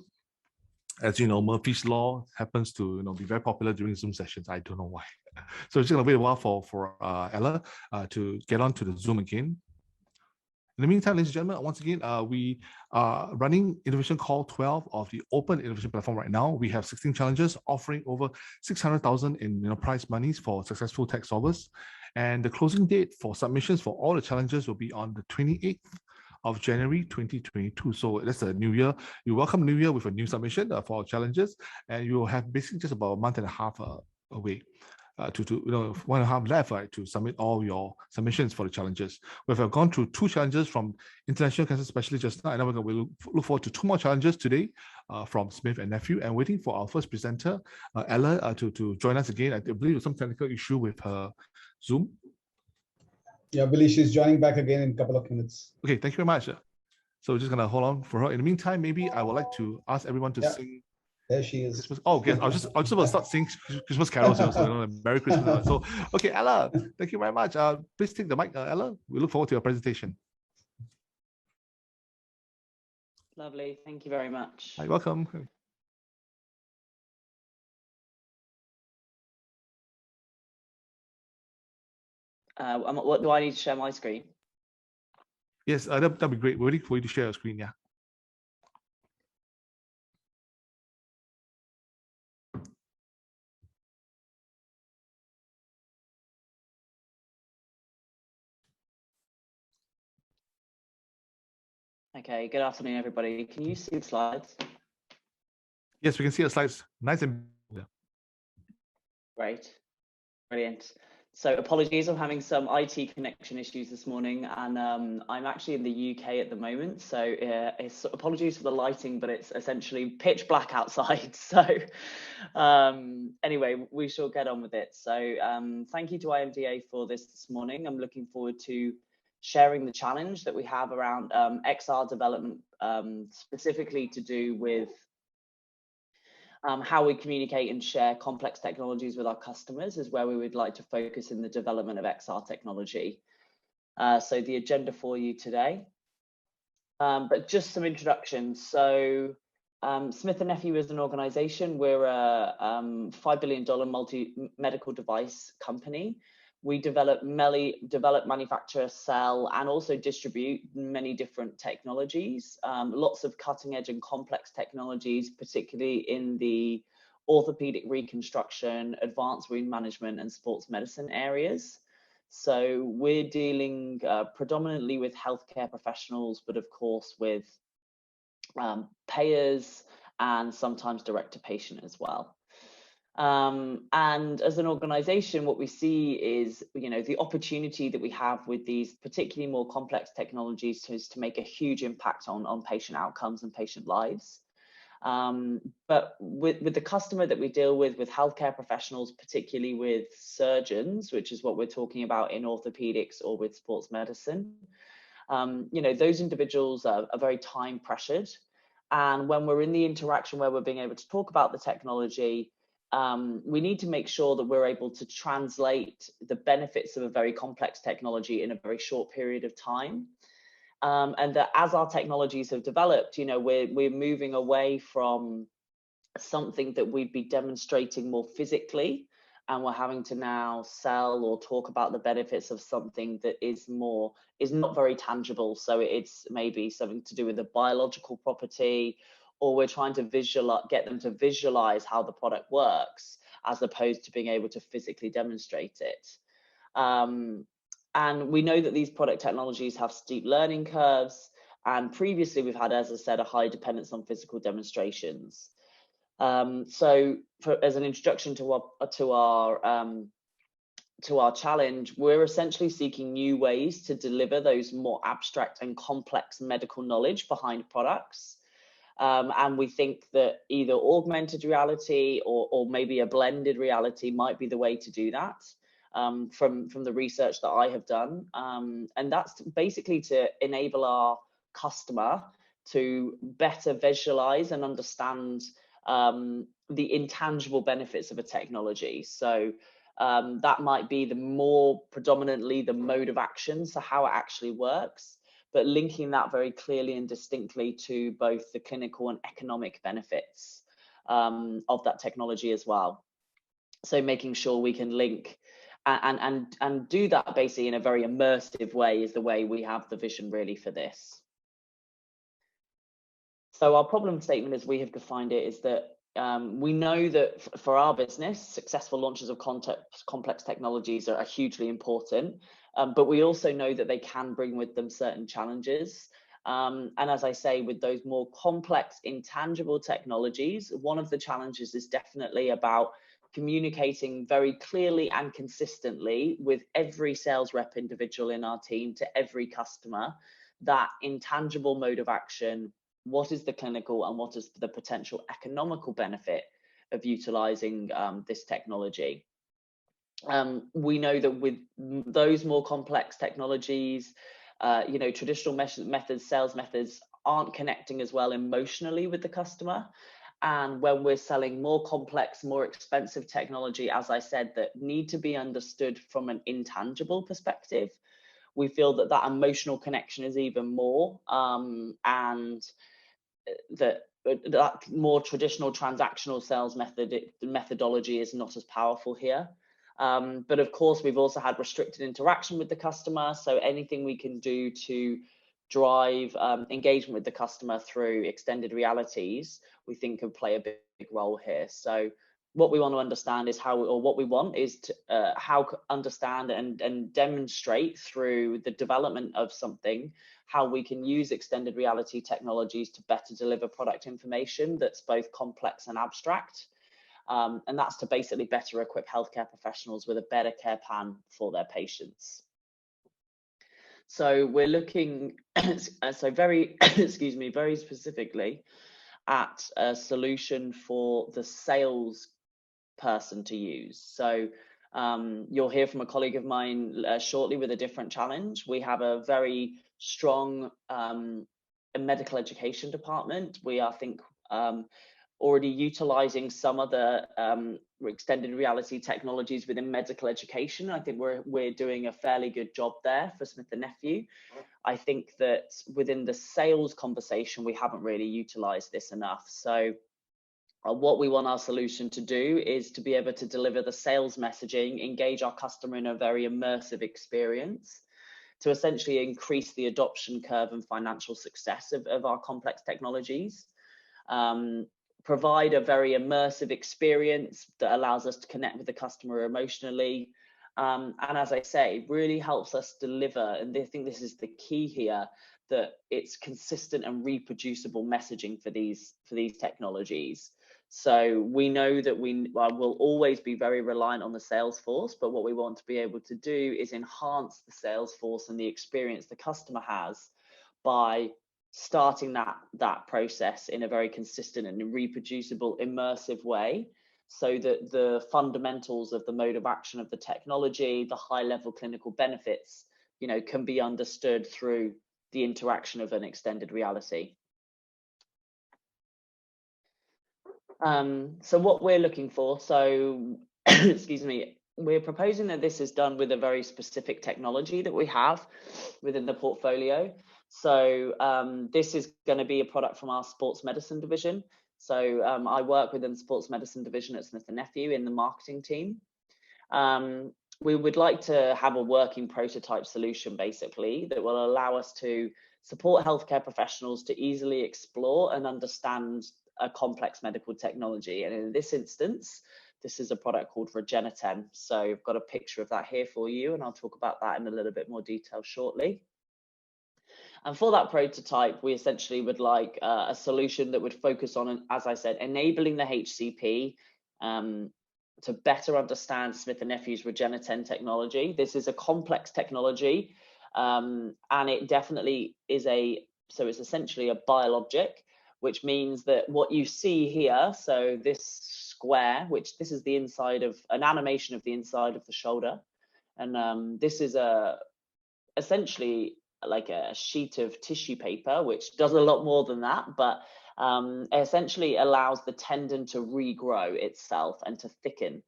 As you know, Murphy's Law happens to be very popular during Zoom sessions. I don't know why. So it's going to wait a while for Ella to get onto the Zoom again. In the meantime, ladies and gentlemen, once again, we are running Innovation Call 12 of the Open Innovation Platform right now. We have 16 challenges offering over 600,000 in prize monies for successful tech solvers. And the closing date for submissions for all the challenges will be on the 28th of January 2022. So that's a new year. You welcome New Year with a new submission for our challenges, and you will have basically just about a month and a half away to 1.5 left, right, to submit all your submissions for the challenges. We have gone through 2 challenges from International Cancer Specialist just now, and then we'll look forward to 2 more challenges today from Smith and Nephew, and waiting for our first presenter, Ella, to join us again. I believe there's some technical issue with her Zoom. Yeah, Billy, she's joining back again in a couple of minutes. Okay, thank you very much. So we're just going to hold on for her. In the meantime, maybe I would like to ask everyone to sing. There she is. Christmas. Oh, yes, I was just about to start singing Christmas carols. So, Merry Christmas. So, okay, Ella, thank you very much. Please take the mic, Ella. We look forward to your presentation. Lovely. Thank you very much. You're welcome. What do I need to share my screen? Yes, that'd be great. We're waiting for you to share your screen. Yeah. Okay. Good afternoon, everybody. Can you see the slides? Yes, we can see your slides nice and yeah. Great, brilliant. So apologies, I'm having some IT connection issues this morning, and I'm actually in the UK at the moment. So apologies for the lighting, but it's essentially pitch black outside. So anyway, we shall get on with it. So thank you to IMDA for this morning. I'm looking forward to sharing the challenge that we have around XR development, specifically to do with how we communicate and share complex technologies with our customers is where we would like to focus in the development of XR technology. So the agenda for you today, but just some introductions. So Smith & Nephew is an organization. We're a $5 billion multi-medical device company. We develop, manufacture, sell, and also distribute many different technologies, lots of cutting edge and complex technologies, particularly in the orthopedic reconstruction, advanced wound management, and sports medicine areas. So we're dealing predominantly with healthcare professionals, but of course with payers and sometimes direct to patient as well. And as an organization, what we see is, the opportunity that we have with these particularly more complex technologies is to make a huge impact on patient outcomes and patient lives. But with the customer that we deal with healthcare professionals, particularly with surgeons, which is what we're talking about in orthopedics or with sports medicine, those individuals are very time pressured. And when we're in the interaction where we're being able to talk about the technology, we need to make sure that we're able to translate the benefits of a very complex technology in a very short period of time. And that as our technologies have developed, we're moving away from something that we'd be demonstrating more physically, and we're having to now sell or talk about the benefits of something that is not very tangible. So it's maybe something to do with a biological property, or we're trying to get them to visualize how the product works, as opposed to being able to physically demonstrate it. And we know that these product technologies have steep learning curves. And previously we've had, as I said, a high dependence on physical demonstrations. So as an introduction to our challenge, we're essentially seeking new ways to deliver those more abstract and complex medical knowledge behind products. And we think that either augmented reality or maybe a blended reality might be the way to do that, from the research that I have done. And that's basically to enable our customer to better visualize and understand the intangible benefits of a technology. So that might be predominantly the mode of action, so how it actually works, but linking that very clearly and distinctly to both the clinical and economic benefits of that technology as well. So making sure we can link and do that basically in a very immersive way is the way we have the vision really for this. So our problem statement, as we have defined it, is that we know that for our business, successful launches of complex technologies are hugely important, but we also know that they can bring with them certain challenges. And as I say, with those more complex, intangible technologies, one of the challenges is definitely about communicating very clearly and consistently with every sales rep individual in our team to every customer that intangible mode of action, what is the clinical and what is the potential economical benefit of utilizing this technology. We know that with those more complex technologies, traditional methods, sales methods aren't connecting as well emotionally with the customer. And when we're selling more complex, more expensive technology, as I said, that need to be understood from an intangible perspective, we feel that that emotional connection is even more, and that more traditional transactional sales methodology is not as powerful here. But of course, we've also had restricted interaction with the customer. So anything we can do to drive engagement with the customer through extended realities, we think could play a big role here. So what we want to understand is how, or what we want is to understand and demonstrate through the development of something, how we can use extended reality technologies to better deliver product information that's both complex and abstract. And that's to basically better equip healthcare professionals with a better care plan for their patients. So we're looking, so very, excuse me, very specifically at a solution for the sales person to use. So you'll hear from a colleague of mine shortly with a different challenge. We have a very strong medical education department. We are, I think, already utilizing some of the extended reality technologies within medical education. I think we're doing a fairly good job there for Smith & Nephew. I think that within the sales conversation, we haven't really utilized this enough. So what we want our solution to do is to be able to deliver the sales messaging, engage our customer in a very immersive experience, to essentially increase the adoption curve and financial success of our complex technologies. Provide a very immersive experience that allows us to connect with the customer emotionally. And as I say, really helps us deliver, and I think this is the key here, that it's consistent and reproducible messaging for these technologies. So we know that we will always be very reliant on the sales force, but what we want to be able to do is enhance the sales force and the experience the customer has by starting that process in a very consistent and reproducible, immersive way, so that the fundamentals of the mode of action of the technology, the high-level clinical benefits, can be understood through the interaction of an extended reality. So what we're looking for, excuse me, we're proposing that this is done with a very specific technology that we have within the portfolio. So this is going to be a product from our sports medicine division. So I work within the sports medicine division at Smith & Nephew in the marketing team. We would like to have a working prototype solution, basically, that will allow us to support healthcare professionals to easily explore and understand a complex medical technology. And in this instance, this is a product called Regeneration. So I've got a picture of that here for you, and I'll talk about that in a little bit more detail shortly. And for that prototype, we essentially would like a solution that would focus on, as I said, enabling the HCP to better understand Smith & Nephew's Regeneration technology. This is a complex technology, and it definitely is so it's essentially a biologic, which means that what you see here, so this square, which this is the inside of an animation of the inside of the shoulder. And this is essentially like a sheet of tissue paper, which does a lot more than that, but essentially allows the tendon to regrow itself and to thicken.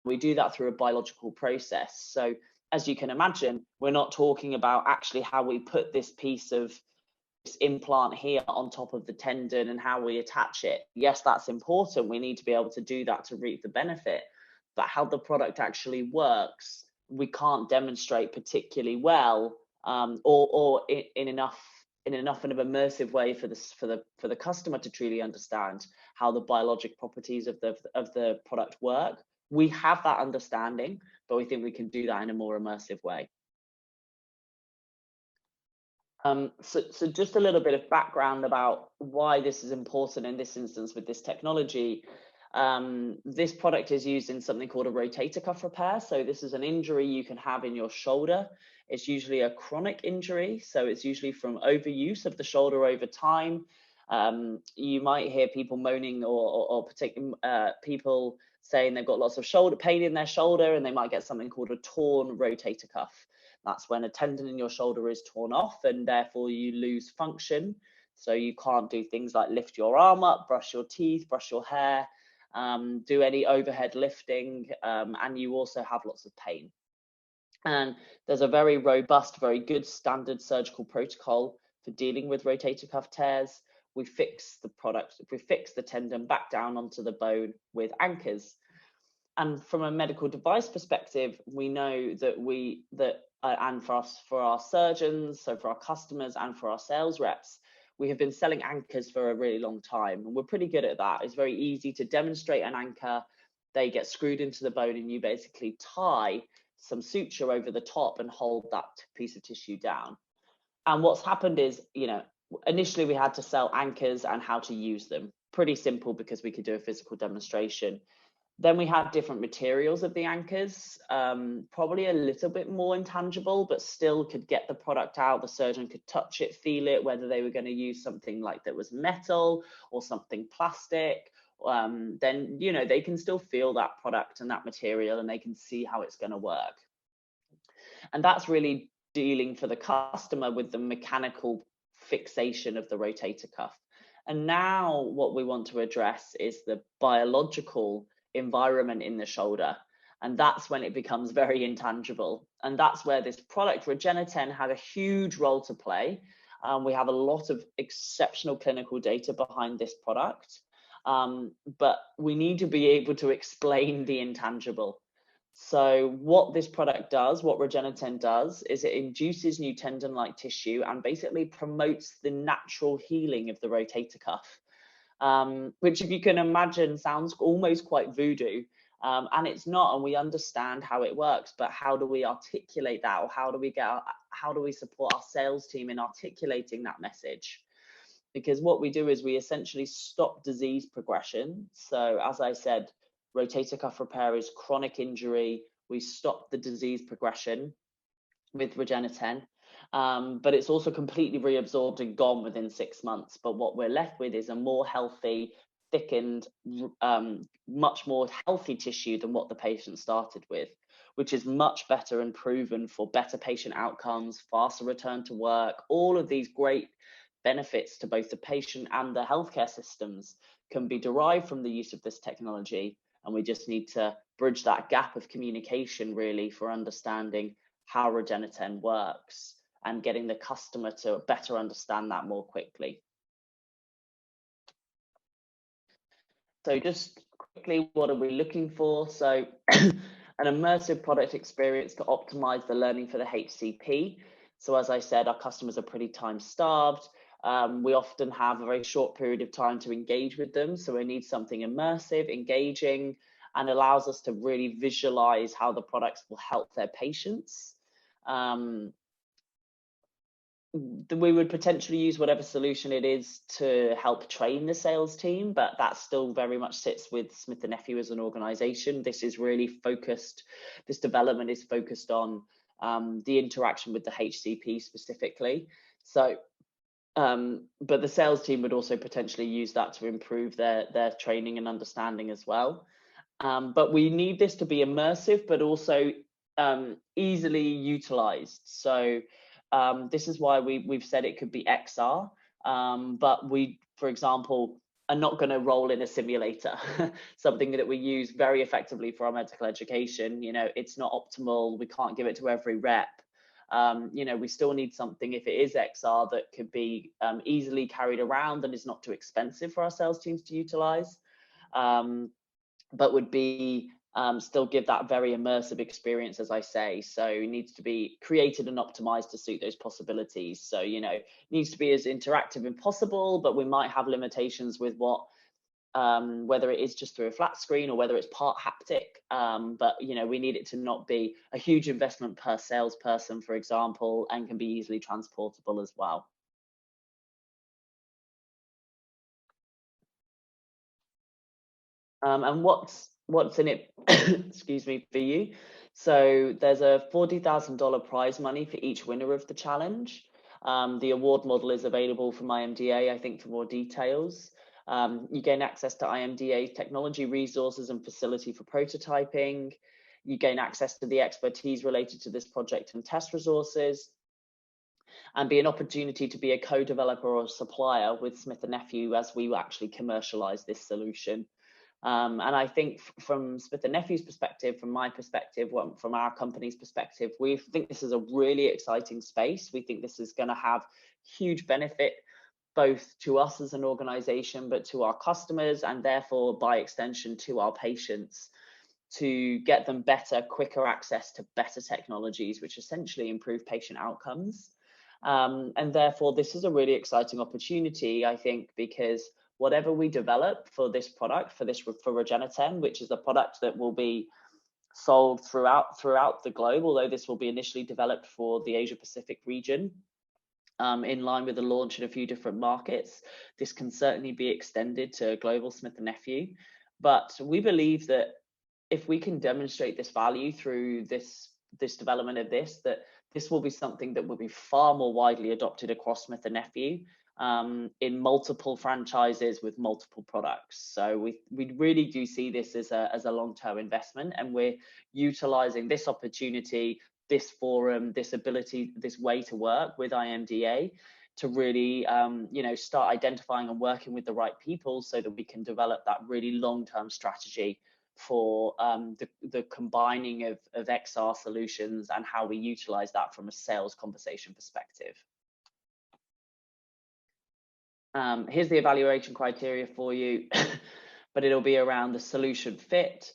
We do that through a biological process. So as you can imagine, we're not talking about actually how we put this piece of this implant here on top of the tendon and how we attach it. Yes, that's important. We need to be able to do that to reap the benefit, but how the product actually works, we can't demonstrate particularly well, or in enough of an immersive way for the customer to truly understand how the biologic properties of the product work. We have that understanding, but we think we can do that in a more immersive way. So just a little bit of background about why this is important in this instance with this technology. This product is used in something called a rotator cuff repair. So this is an injury you can have in your shoulder. It's usually a chronic injury. So it's usually from overuse of the shoulder over time. You might hear people moaning or people saying they've got lots of shoulder pain in their shoulder, and they might get something called a torn rotator cuff. That's when a tendon in your shoulder is torn off, and therefore you lose function. So you can't do things like lift your arm up, brush your teeth, brush your hair, do any overhead lifting, and you also have lots of pain. And there's a very robust, very good standard surgical protocol for dealing with rotator cuff tears. We fix the tendon back down onto the bone with anchors. And from a medical device perspective, we know that and for our surgeons, so for our customers and for our sales reps, we have been selling anchors for a really long time, and we're pretty good at that. It's very easy to demonstrate an anchor. They get screwed into the bone, and you basically tie some suture over the top and hold that piece of tissue down. And what's happened is, initially we had to sell anchors and how to use them. Pretty simple because we could do a physical demonstration. Then we had different materials of the anchors, probably a little bit more intangible, but still could get the product out. The surgeon could touch it, feel it, whether they were going to use something like that was metal or something plastic. Then, they can still feel that product and that material, and they can see how it's going to work. And that's really dealing for the customer with the mechanical fixation of the rotator cuff. And now what we want to address is the biological environment in the shoulder, and that's when it becomes very intangible. And that's where this product Regeneron had a huge role to play. We have a lot of exceptional clinical data behind this product, but we need to be able to explain the intangible. So what this product does, what Regeneron does, is it induces new tendon-like tissue and basically promotes the natural healing of the rotator cuff. Which, if you can imagine, sounds almost quite voodoo, and it's not, and we understand how it works, but how do we articulate that, or how do we support our sales team in articulating that message? Because what we do is we essentially stop disease progression. So as I said, rotator cuff repair is chronic injury. We stop the disease progression with Regeneron. But it's also completely reabsorbed and gone within 6 months. But what we're left with is a more healthy, thickened, much more healthy tissue than what the patient started with, which is much better and proven for better patient outcomes, faster return to work. All of these great benefits to both the patient and the healthcare systems can be derived from the use of this technology. And we just need to bridge that gap of communication, really, for understanding how Regeneron works and getting the customer to better understand that more quickly. So just quickly, what are we looking for? So an immersive product experience to optimize the learning for the HCP. So as I said, our customers are pretty time starved. We often have a very short period of time to engage with them. So we need something immersive, engaging, and allows us to really visualize how the products will help their patients. We would potentially use whatever solution it is to help train the sales team, but that still very much sits with Smith & Nephew as an organization. This is really focused, this development is focused on the interaction with the HCP specifically. So, but the sales team would also potentially use that to improve their training and understanding as well. But we need this to be immersive, but also easily utilized. So this is why we've said it could be XR, but we, for example, are not going to roll in a simulator, something that we use very effectively for our medical education. It's not optimal. We can't give it to every rep. We still need something, if it is XR, that could be easily carried around and is not too expensive for our sales teams to utilize, but would be still give that very immersive experience, as I say. So it needs to be created and optimized to suit those possibilities. So, it needs to be as interactive as possible, but we might have limitations with what, whether it is just through a flat screen or whether it's part haptic. But, we need it to not be a huge investment per salesperson, for example, and can be easily transportable as well. And what's in it, excuse me, for you? So there's a $40,000 prize money for each winner of the challenge. The award model is available from IMDA, I think, for more details. You gain access to IMDA's technology resources and facility for prototyping. You gain access to the expertise related to this project and test resources, and be an opportunity to be a co-developer or supplier with Smith & Nephew as we actually commercialize this solution. And I think from Smith & Nephew's perspective, from my perspective, from our company's perspective, we think this is a really exciting space. We think this is going to have huge benefit both to us as an organization, but to our customers, and therefore by extension to our patients, to get them better, quicker access to better technologies, which essentially improve patient outcomes. And therefore, this is a really exciting opportunity, I think, because whatever we develop for this product, for Regeneration, which is a product that will be sold throughout the globe, although this will be initially developed for the Asia Pacific region, in line with the launch in a few different markets. This can certainly be extended to global Smith & Nephew. But we believe that if we can demonstrate this value through this development of this, that this will be something that will be far more widely adopted across Smith & Nephew in multiple franchises with multiple products. So we really do see this as a long-term investment, and we're utilizing this opportunity, this forum, this ability, this way to work with IMDA to really start identifying and working with the right people so that we can develop that really long-term strategy for the combining of XR solutions and how we utilize that from a sales conversation perspective. Here's the evaluation criteria for you, but it'll be around the solution fit.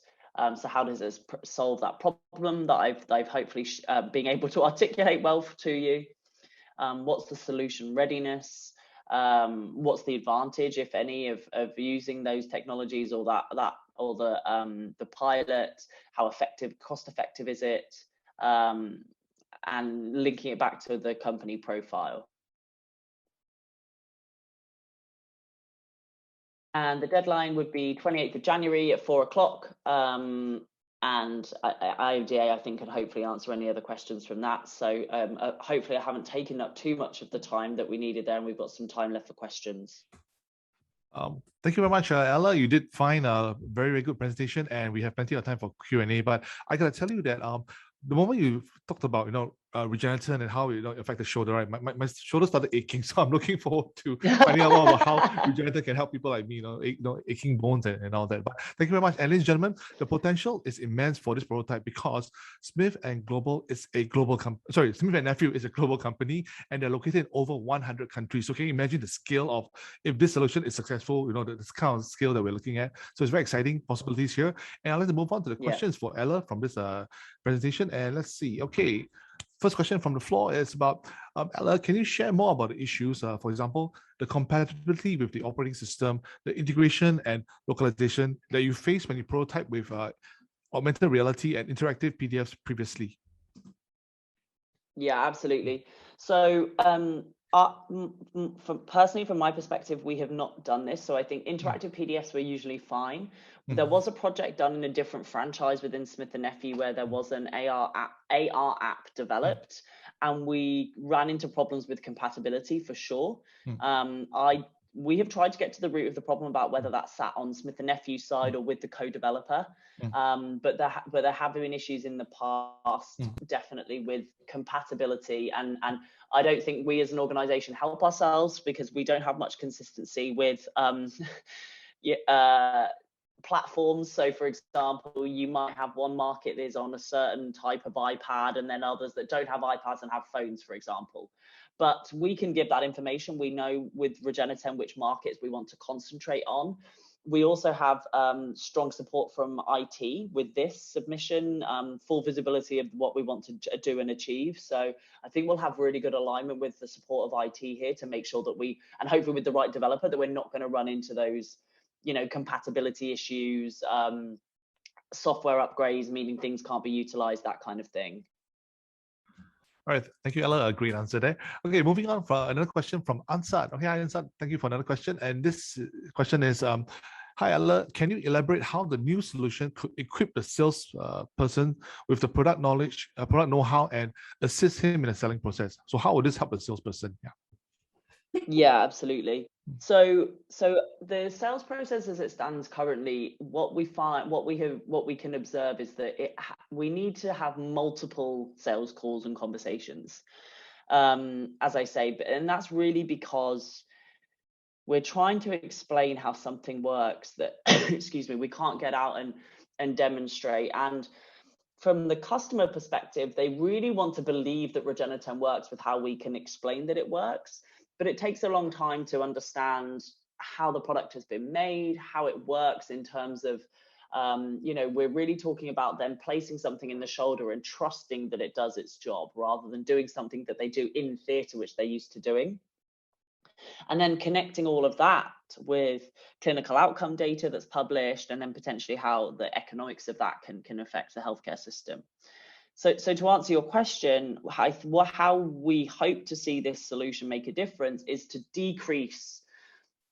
So how does this solve that problem that I've hopefully being able to articulate well to you? What's the solution readiness? What's the advantage, if any, of using those technologies or the pilot? How effective, cost effective is it? And linking it back to the company profile. And the deadline would be 28th of January at 4 o'clock. And IMDA, I think, can hopefully answer any other questions from that. So hopefully I haven't taken up too much of the time that we needed there, and we've got some time left for questions. Thank you very much, Ella. You did find a very, very good presentation, and we have plenty of time for Q&A. But I gotta tell you that the moment you talked about, Regeneration and how it affect the shoulder, right? My shoulder started aching, so I'm looking forward to finding out more about how Regeneration can help people like me, aching bones and all that. But thank you very much. And ladies and gentlemen, the potential is immense for this prototype because Smith & Nephew is a global company, and they're located in over 100 countries. So can you imagine the scale of, if this solution is successful, this kind of scale that we're looking at. So it's very exciting possibilities here. And I'd like to move on to the questions for Ella from this presentation. And let's see. Okay. First question from the floor is about, Ella, can you share more about the issues, for example, the compatibility with the operating system, the integration and localization that you faced when you prototype with augmented reality and interactive PDFs previously? Yeah, absolutely. So personally, from my perspective, we have not done this. So I think interactive PDFs were usually fine. There was a project done in a different franchise within Smith & Nephew where there was an AR app developed, and we ran into problems with compatibility for sure. We have tried to get to the root of the problem about whether that sat on Smith & Nephew's side or with the co-developer. But there have been issues in the past, definitely, with compatibility. And I don't think we as an organization help ourselves because we don't have much consistency with platforms. So for example, you might have one market that is on a certain type of iPad and then others that don't have iPads and have phones, for example. But we can give that information. We know with Regeneration which markets we want to concentrate on. We also have strong support from IT with this submission, full visibility of what we want to do and achieve. So I think we'll have really good alignment with the support of IT here to make sure that and hopefully with the right developer, that we're not going to run into those, compatibility issues, software upgrades, meaning things can't be utilized, that kind of thing. All right, thank you, Ella. A great answer there. Okay, moving on for another question from Ansad. Okay, hi, Ansad. Thank you for another question. And this question is, hi, Ella. Can you elaborate how the new solution could equip the sales person with the product knowledge, product know-how, and assist him in the selling process? So how would this help a salesperson? Yeah, absolutely. So the sales process as it stands currently, what we can observe is that we need to have multiple sales calls and conversations, as I say, and that's really because we're trying to explain how something works that excuse me, we can't get out and demonstrate. And from the customer perspective, they really want to believe that Regeneration works with how we can explain that it works. But it takes a long time to understand how the product has been made, how it works in terms of We're really talking about them placing something in the shoulder and trusting that it does its job rather than doing something that they do in theatre, which they're used to doing. And then connecting all of that with clinical outcome data that's published, and then potentially how the economics of that can affect the healthcare system. So to answer your question, how we hope to see this solution make a difference is to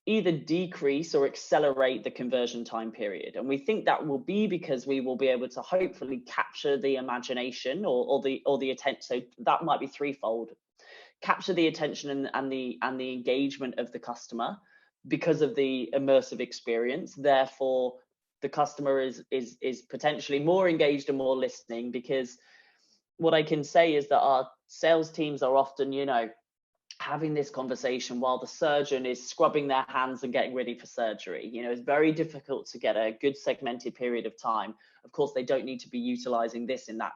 either decrease or accelerate the conversion time period. And we think that will be because we will be able to hopefully capture the imagination or the attention. So that might be threefold. Capture the attention and the engagement of the customer because of the immersive experience. Therefore, the customer is potentially more engaged and more listening, because what I can say is that our sales teams are often, having this conversation while the surgeon is scrubbing their hands and getting ready for surgery. It's very difficult to get a good segmented period of time. Of course, they don't need to be utilizing this in that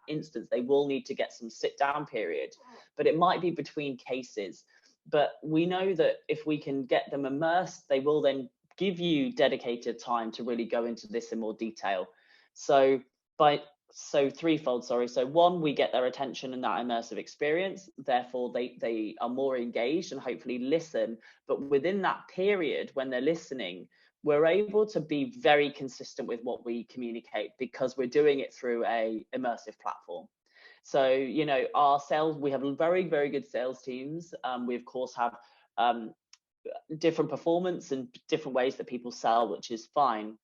instance. They will need to get some sit down period, but it might be between cases. But we know that if we can get them immersed, they will then give you dedicated time to really go into this in more detail. So threefold, sorry. So one, we get their attention and that immersive experience. Therefore, they are more engaged and hopefully listen. But within that period, when they're listening, we're able to be very consistent with what we communicate because we're doing it through a immersive platform. So, we have very, very good sales teams. We, of course, have different performance and different ways that people sell, which is fine.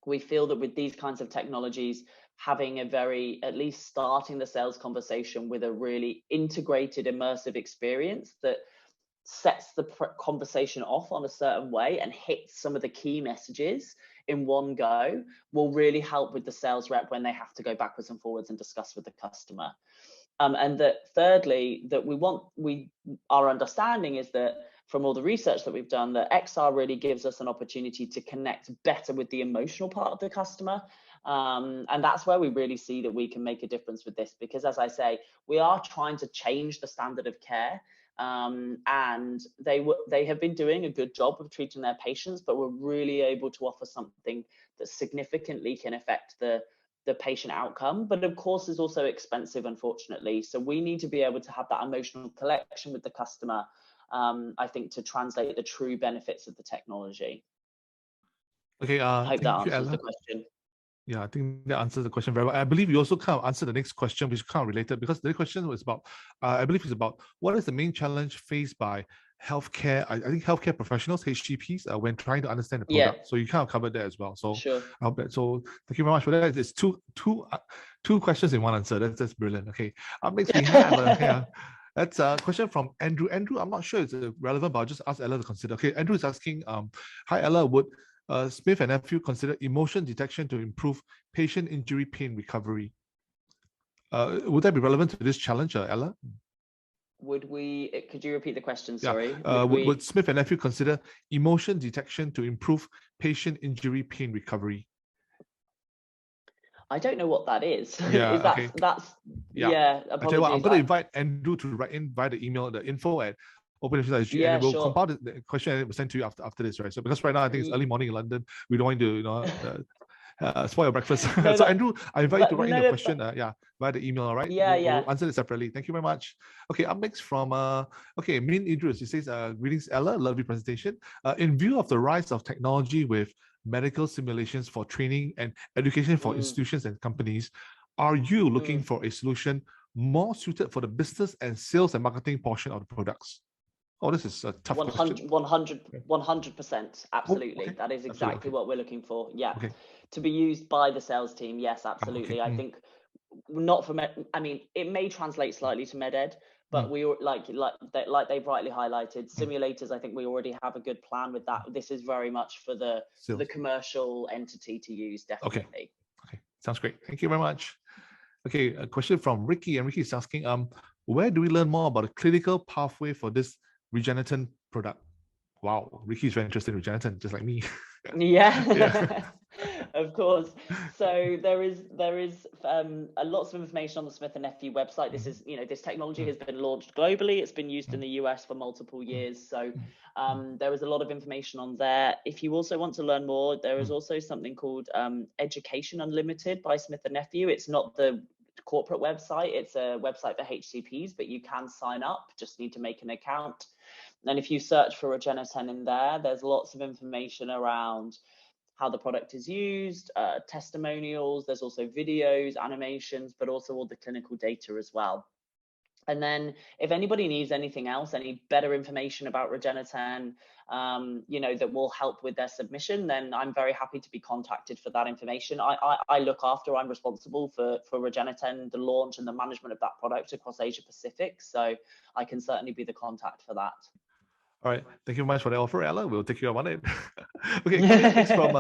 We feel that with these kinds of technologies, having at least starting the sales conversation with a really integrated immersive experience that sets the conversation off on a certain way and hits some of the key messages in one go will really help with the sales rep when they have to go backwards and forwards and discuss with the customer. And that thirdly, that our understanding is that from all the research that we've done, that XR really gives us an opportunity to connect better with the emotional part of the customer. And that's where we really see that we can make a difference with this, because as I say, we are trying to change the standard of care. And they have been doing a good job of treating their patients, but we're really able to offer something that significantly can affect the patient outcome, but of course is also expensive, unfortunately. So we need to be able to have that emotional connection with the customer, I think, to translate the true benefits of the technology. Okay, I hope that answers the question. Yeah, I think that answers the question very well. I believe you also kind of answered the next question, which is kind of related, because the question was about, I believe it's about what is the main challenge faced by healthcare, I think healthcare professionals, HCPs, when trying to understand the product. So you kind of covered that as well. So sure. So thank you very much for that. It's two questions in one answer. That's brilliant. Okay. Up next we have that's a question from Andrew. Andrew, I'm not sure it's relevant, but I'll just ask Ella to consider. Okay, Andrew is asking, hi Ella, would Smith and Nephew consider emotion detection to improve patient injury pain recovery? Would that be relevant to this challenge, Ella? Could you repeat the question? Sorry. Would Smith and Nephew consider emotion detection to improve patient injury pain recovery? I don't know what that is. Yeah, is that, okay. That's I tell you what, I'm going to invite Andrew to write in via the email, the info@openinfusion.sg, and we'll compile the question and we'll send to you after this, right? So because right now I think it's early morning in London, we don't want to, spoil your breakfast. So Andrew, I invite you to write in the question, via the email, all right? We'll answer it separately. Thank you very much. Okay, up next from, Min Idris, he says, greetings Ella, lovely presentation. In view of the rise of technology with medical simulations for training and education for institutions and companies, are you looking for a solution more suited for the business and sales and marketing portion of the products? Oh, this is a tough question. 100%, absolutely. Okay. That is exactly what we're looking for. Yeah, okay. To be used by the sales team. Yes, absolutely. I think not for it may translate slightly to MedEd, but we like they've rightly highlighted simulators. I think we already have a good plan with that. This is very much for the commercial entity to use. Definitely. Okay. Sounds great. Thank you very much. Okay, a question from Ricky, and Ricky is asking, where do we learn more about the clinical pathway for this Regeneration product? Wow, Ricky's very interested in Regeneration, just like me. Yeah. Of course. So there is lots of information on the Smith & Nephew website. This is, this technology has been launched globally. It's been used in the US for multiple years. So there is a lot of information on there. If you also want to learn more, there is also something called Education Unlimited by Smith & Nephew. It's not the corporate website. It's a website for HCPs, but you can sign up, just need to make an account. And if you search for Regeneron in there, there's lots of information around how the product is used, testimonials. There's also videos, animations, but also all the clinical data as well. And then if anybody needs anything else, any better information about Regeneron, that will help with their submission, then I'm very happy to be contacted for that information. I'm responsible for Regeneron, the launch and the management of that product across Asia Pacific. So I can certainly be the contact for that. All right, thank you very much for the offer, Ella. We'll take you up on it. Okay, next from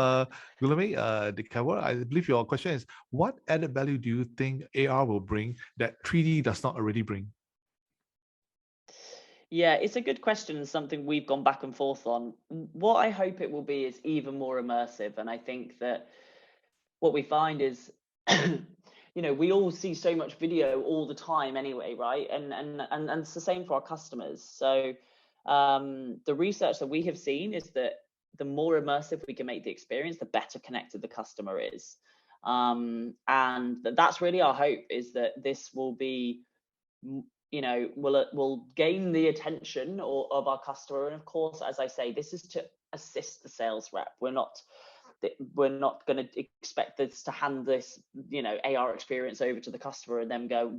Gulame Dikawa. I believe your question is, what added value do you think AR will bring that 3D does not already bring? Yeah, it's a good question and something we've gone back and forth on. What I hope it will be is even more immersive. And I think that what we find is, we all see so much video all the time anyway, right? And it's the same for our customers. So the research that we have seen is that the more immersive we can make the experience, the better connected the customer is. And that's really our hope, is that this will be, will gain the attention of our customer. And of course, as I say, this is to assist the sales rep. We're not going to expect this to hand this, AR experience over to the customer and then go,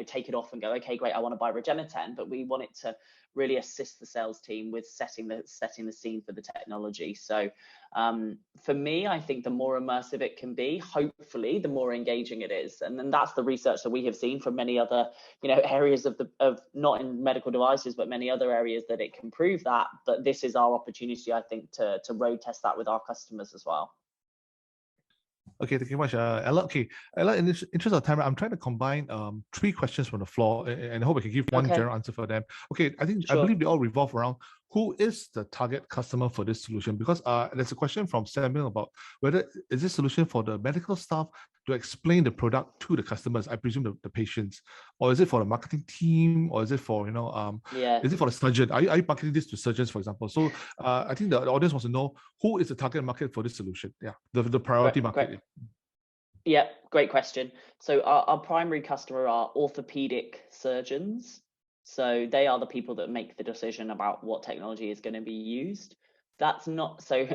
take it off and go, okay, great, I want to buy Regeneron. But we want it to really assist the sales team with setting the scene for the technology. So for me, I think the more immersive it can be, hopefully, the more engaging it is. And then that's the research that we have seen from many other, areas of not in medical devices, but many other areas, that it can prove that. But this is our opportunity, I think, to road test that with our customers as well. Okay, thank you very much, Ella. Okay, Ella, in the interest of time, I'm trying to combine 3 questions from the floor, and I hope I can give one general answer for them. Okay, I believe they all revolve around who is the target customer for this solution, because there's a question from Samuel about whether is this solution for the medical staff to explain the product to the customers, I presume the patients, or is it for the marketing team, or is it for is it for the surgeon? Are you marketing this to surgeons, for example? So I think the audience wants to know who is the target market for this solution. Yeah, the priority market. Great. Yeah, great question. So our primary customer are orthopedic surgeons. So they are the people that make the decision about what technology is going to be used. That's not so.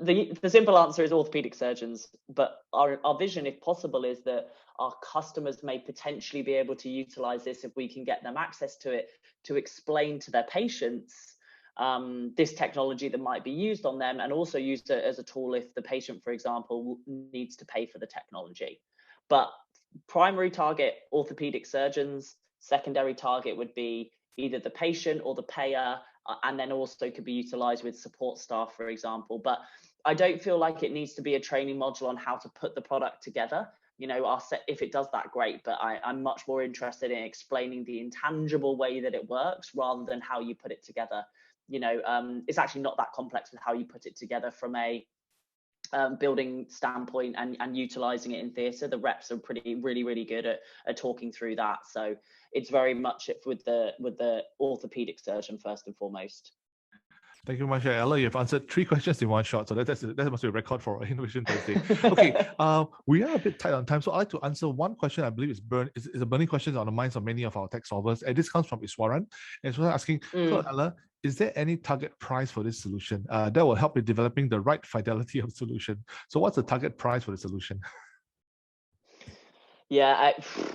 The simple answer is orthopedic surgeons. But our vision, if possible, is that our customers may potentially be able to utilize this if we can get them access to it, to explain to their patients this technology that might be used on them, and also use it as a tool if the patient, for example, needs to pay for the technology. But primary target, orthopedic surgeons. Secondary target would be either the patient or the payer, and then also could be utilized with support staff, for example. But I don't feel like it needs to be a training module on how to put the product together. If it does that, great, but I'm much more interested in explaining the intangible way that it works rather than how you put it together. It's actually not that complex with how you put it together from a building standpoint and utilizing it in theatre. The reps are really good at talking through that. So it's very much with the orthopedic surgeon first and foremost. Thank you very much, Ella. You've answered 3 questions in one shot, so that must be a record for Innovation Thursday. Okay, we are a bit tight on time, so I'd like to answer one question I believe is a burning question on the minds of many of our tech solvers, and this comes from Iswaran. And so asking, so Ella, is there any target price for this solution that will help with developing the right fidelity of solution? So what's the target price for the solution? Yeah,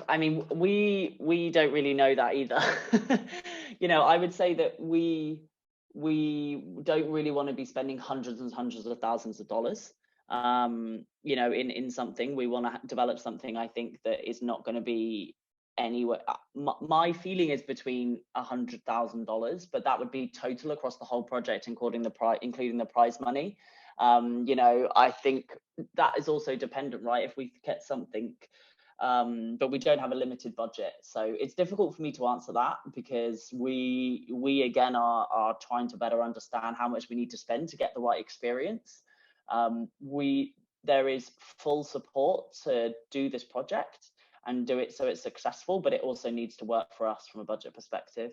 I mean, we don't really know that either. I would say that we don't really want to be spending hundreds and hundreds of thousands of dollars, in something. We want to develop something, I think, that is not going to be anywhere. My feeling is between $100,000, but that would be total across the whole project, including the prize money. I think that is also dependent, right? If we get something, but we don't have a limited budget, so it's difficult for me to answer that, because we again are trying to better understand how much we need to spend to get the right experience. there is full support to do this project and do it so it's successful, but it also needs to work for us from a budget perspective.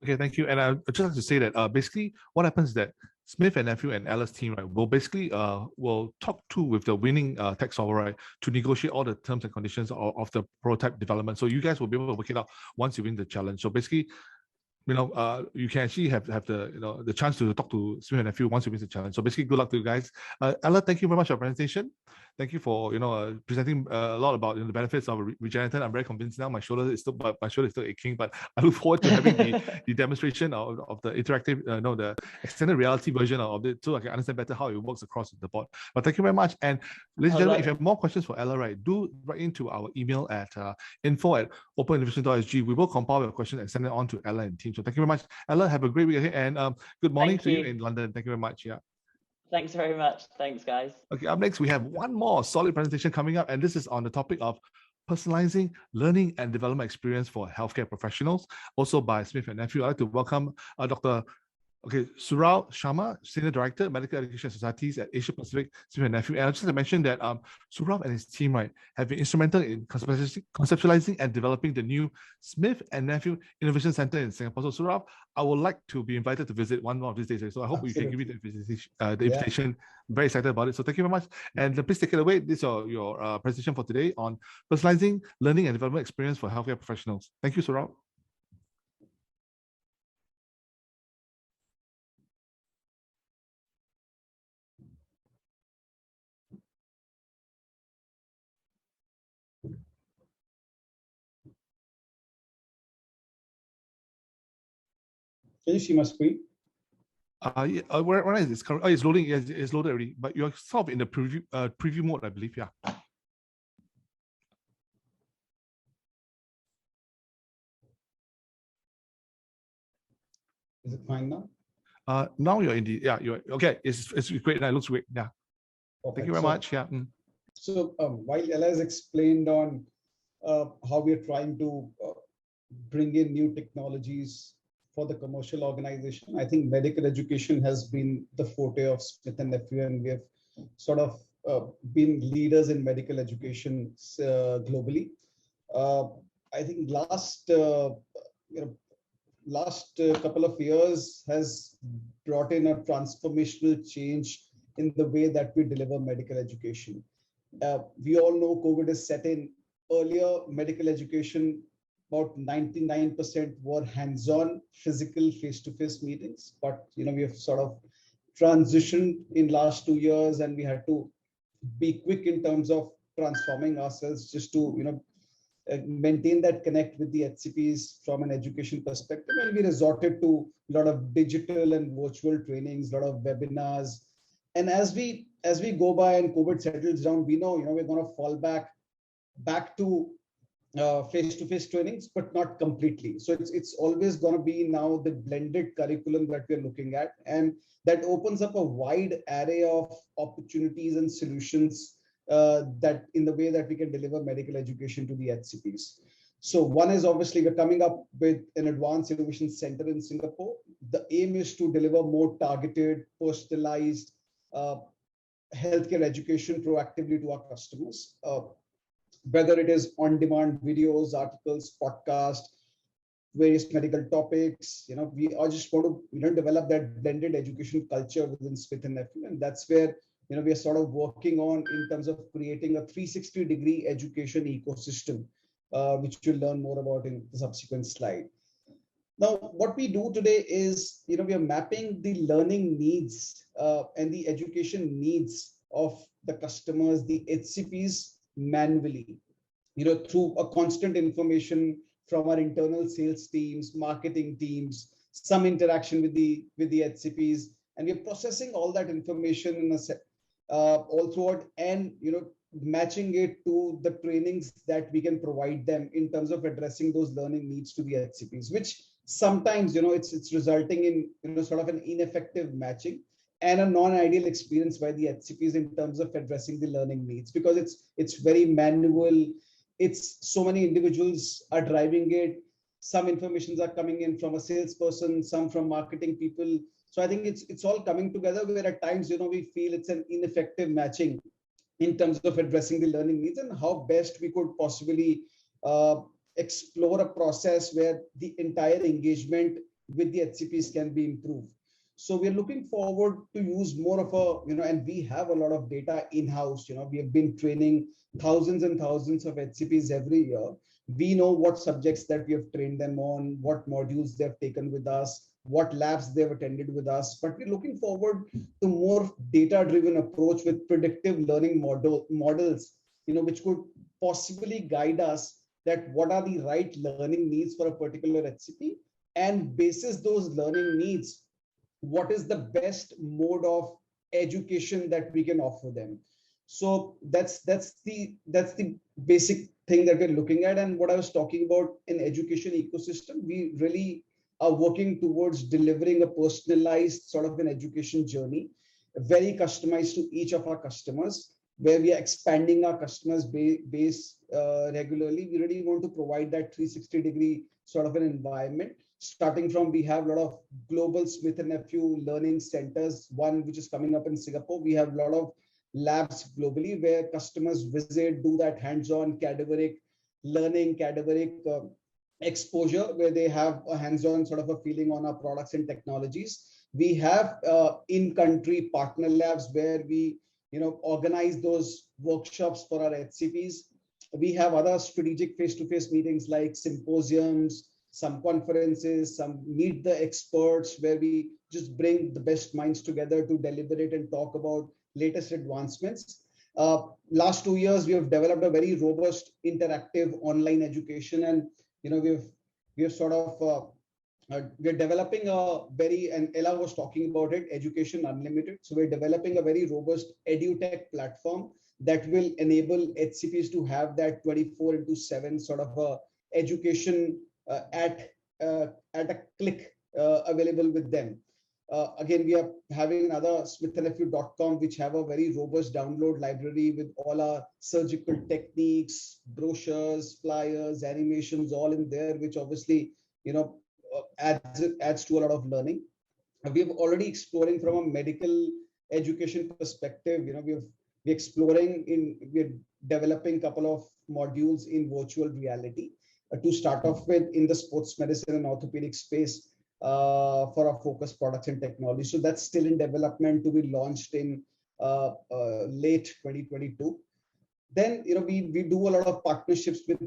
Okay, thank you. And I'd just like to say that basically what happens is that Smith and Nephew and Ella's team, right, will basically will talk with the winning tech solver, right, to negotiate all the terms and conditions of the prototype development. So you guys will be able to work it out once you win the challenge. So basically, you can actually have the the chance to talk to Smith and Nephew once you win the challenge. So basically, good luck to you guys. Ella, thank you very much for your presentation. Thank you for presenting a lot about the benefits of Regeneration. I'm very convinced now. My shoulder is still aching, but I look forward to having the demonstration of the interactive, the extended reality version of it, so I can understand better how it works across the board. But thank you very much. And ladies and gentlemen, if you have more questions for Ella, right, do write into our email at info@openinnovation.sg. We will compile your question and send it on to Ella and team. So thank you very much, Ella. Have a great week ahead, and good morning to you in London. Thank you very much. Yeah. Thanks very much. Thanks, guys. Okay, up next, we have one more solid presentation coming up, and this is on the topic of personalizing learning and development experience for healthcare professionals, also by Smith and Nephew. I'd like to welcome Dr. Surao Sharma, Senior Director, Medical Education Societies at Asia Pacific, Smith and Nephew. And I just like to mention that Surao and his team, right, have been instrumental in conceptualizing and developing the new Smith and Nephew Innovation Center in Singapore. So Surao, I would like to be invited to visit one of these days. So I hope you can give me the invitation. Yeah. Very excited about it. So thank you very much. And please take it away. This is your presentation for today on personalizing learning and development experience for healthcare professionals. Thank you, Surao. Can you see my screen? Yeah, where is this? Oh, it's loading. Yes, it's loaded already. But you're sort of in the preview mode, I believe. Yeah. Is it fine now? Now you're in the you're okay. It's great now. It looks great. Yeah. Okay, thank you very much. Yeah. So while Ella has explained on how we are trying to bring in new technologies for the commercial organization, I think medical education has been the forte of Smith and Nephew, and we have sort of been leaders in medical education globally. I think last couple of years has brought in a transformational change in the way that we deliver medical education. We all know COVID is set in. Earlier, medical education, about 99% were hands-on, physical, face-to-face meetings. But we have sort of transitioned in last 2 years, and we had to be quick in terms of transforming ourselves just to maintain that connect with the HCPs from an education perspective. And we resorted to a lot of digital and virtual trainings, a lot of webinars. And as we go by and COVID settles down, we know we're going to fall back to face-to-face trainings, but not completely. So it's always going to be now the blended curriculum that we're looking at, and that opens up a wide array of opportunities and solutions that in the way that we can deliver medical education to the HCPs. So one is obviously we're coming up with an advanced innovation center in Singapore. The aim is to deliver more targeted, personalized healthcare education proactively to our customers. Whether it is on-demand videos, articles, podcasts, various medical topics, we just want to develop that blended education culture within Smith and Nephew, and that's where we are sort of working on in terms of creating a 360-degree education ecosystem, which you'll learn more about in the subsequent slide. Now, what we do today is we are mapping the learning needs and the education needs of the customers, the HCPs, manually, through a constant information from our internal sales teams, marketing teams, some interaction with the HCPs, and we're processing all that information in all throughout, and matching it to the trainings that we can provide them in terms of addressing those learning needs to the HCPs, which sometimes it's resulting in sort of an ineffective matching and a non-ideal experience by the HCPs in terms of addressing the learning needs, because it's very manual. It's so many individuals are driving it. Some informations are coming in from a salesperson, some from marketing people. So I think it's all coming together where at times, we feel it's an ineffective matching in terms of addressing the learning needs and how best we could possibly explore a process where the entire engagement with the HCPs can be improved. So we're looking forward to use more of a, and we have a lot of data in-house. We have been training thousands and thousands of HCPs every year. We know what subjects that we have trained them on, what modules they've taken with us, what labs they've attended with us. But we're looking forward to more data-driven approach with predictive learning models, which could possibly guide us that what are the right learning needs for a particular HCP, and basis those learning needs, what is the best mode of education that we can offer them. So that's the basic thing that we're looking at. And what I was talking about in education ecosystem, we really are working towards delivering a personalized sort of an education journey, very customized to each of our customers, where we are expanding our customers base regularly. We really want to provide that 360-degree sort of an environment. Starting from, we have a lot of global Smith & Nephew learning centers, one which is coming up in Singapore. We have a lot of labs globally where customers visit, do that hands-on cadaveric learning, cadaveric exposure, where they have a hands-on sort of a feeling on our products and technologies. We have in-country partner labs where we organize those workshops for our HCPs. We have other strategic face-to-face meetings like symposiums, some conferences, some meet the experts, where we just bring the best minds together to deliberate and talk about latest advancements. Last 2 years, we have developed a very robust interactive online education, and we're sort of we're developing a very, and Ella was talking about it, Education Unlimited. So we're developing a very robust edutech platform that will enable HCPs to have that 24/7 sort of a education at a click available with them. Again, we are having another smithandnephew.com, which have a very robust download library with all our surgical techniques, brochures, flyers, animations, all in there, which obviously, adds to a lot of learning. We're already exploring from a medical education perspective. We're developing a couple of modules in virtual reality to start off with in the sports medicine and orthopedic space for our focus products and technology. So that's still in development to be launched in late 2022. Then, we do a lot of partnerships with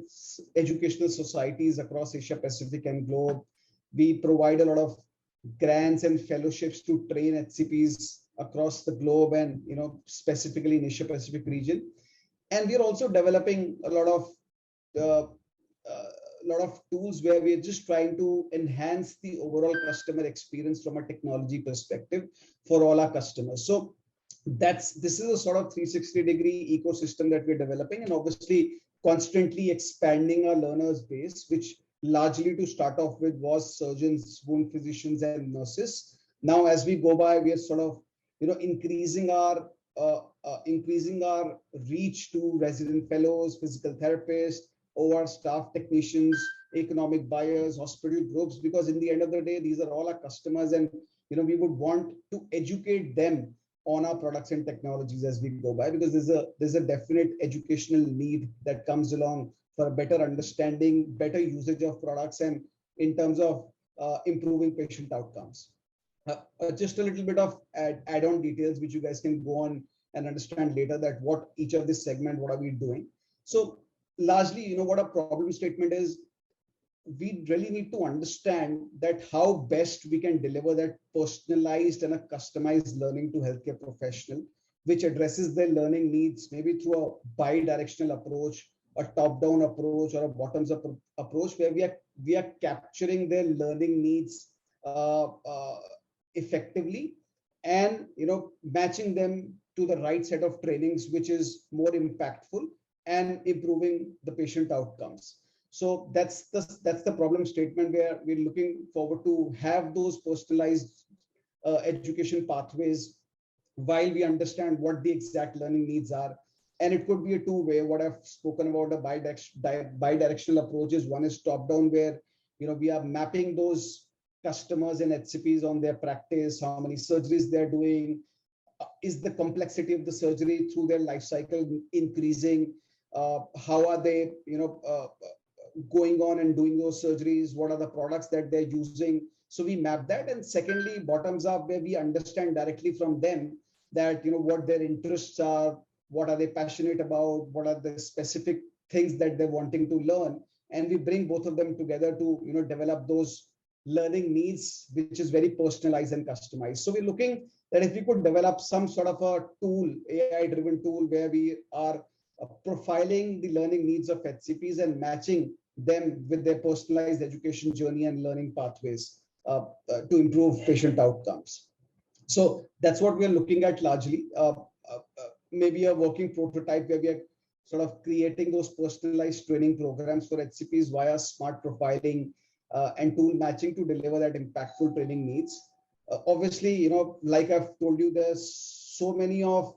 educational societies across Asia Pacific and globe. We provide a lot of grants and fellowships to train HCPs across the globe and, specifically in Asia Pacific region. And we're also developing a lot of tools where we're just trying to enhance the overall customer experience from a technology perspective for all our customers. So this is a sort of 360-degree ecosystem that we're developing, and obviously constantly expanding our learners base, which largely to start off with was surgeons, wound physicians, and nurses. Now, as we go by, we are sort of, increasing our reach to resident fellows, physical therapists, OR staff technicians, economic buyers, hospital groups, because in the end of the day, these are all our customers, and we would want to educate them on our products and technologies as we go by, because there's a definite educational need that comes along for a better understanding, better usage of products, and in terms of improving patient outcomes. Just a little bit of add-on details, which you guys can go on and understand later, that what each of this segment, what are we doing. So largely, what a problem statement is, we really need to understand that how best we can deliver that personalized and a customized learning to healthcare professional, which addresses their learning needs, maybe through a bi-directional approach, a top-down approach, or a bottoms-up approach, where we are capturing their learning needs effectively, and matching them to the right set of trainings, which is more impactful and improving the patient outcomes. So that's the problem statement, where we're looking forward to have those personalized education pathways while we understand what the exact learning needs are. And it could be a two-way. What I've spoken about, a bi-directional approaches. One is top-down, where we are mapping those customers and HCPs on their practice, how many surgeries they're doing, is the complexity of the surgery through their life cycle increasing, how are they, going on and doing those surgeries, what are the products that they're using. So we map that. And secondly, bottoms up, where we understand directly from them that, what their interests are, what are they passionate about, what are the specific things that they're wanting to learn. And we bring both of them together to, develop those learning needs, which is very personalized and customized. So we're looking that if we could develop some sort of a tool, AI-driven tool, where we are profiling the learning needs of HCPs and matching them with their personalized education journey and learning pathways to improve patient outcomes. So that's what we're looking at largely. Maybe a working prototype where we are sort of creating those personalized training programs for HCPs via smart profiling and tool matching to deliver that impactful training needs. Obviously, like I've told you, there's so many of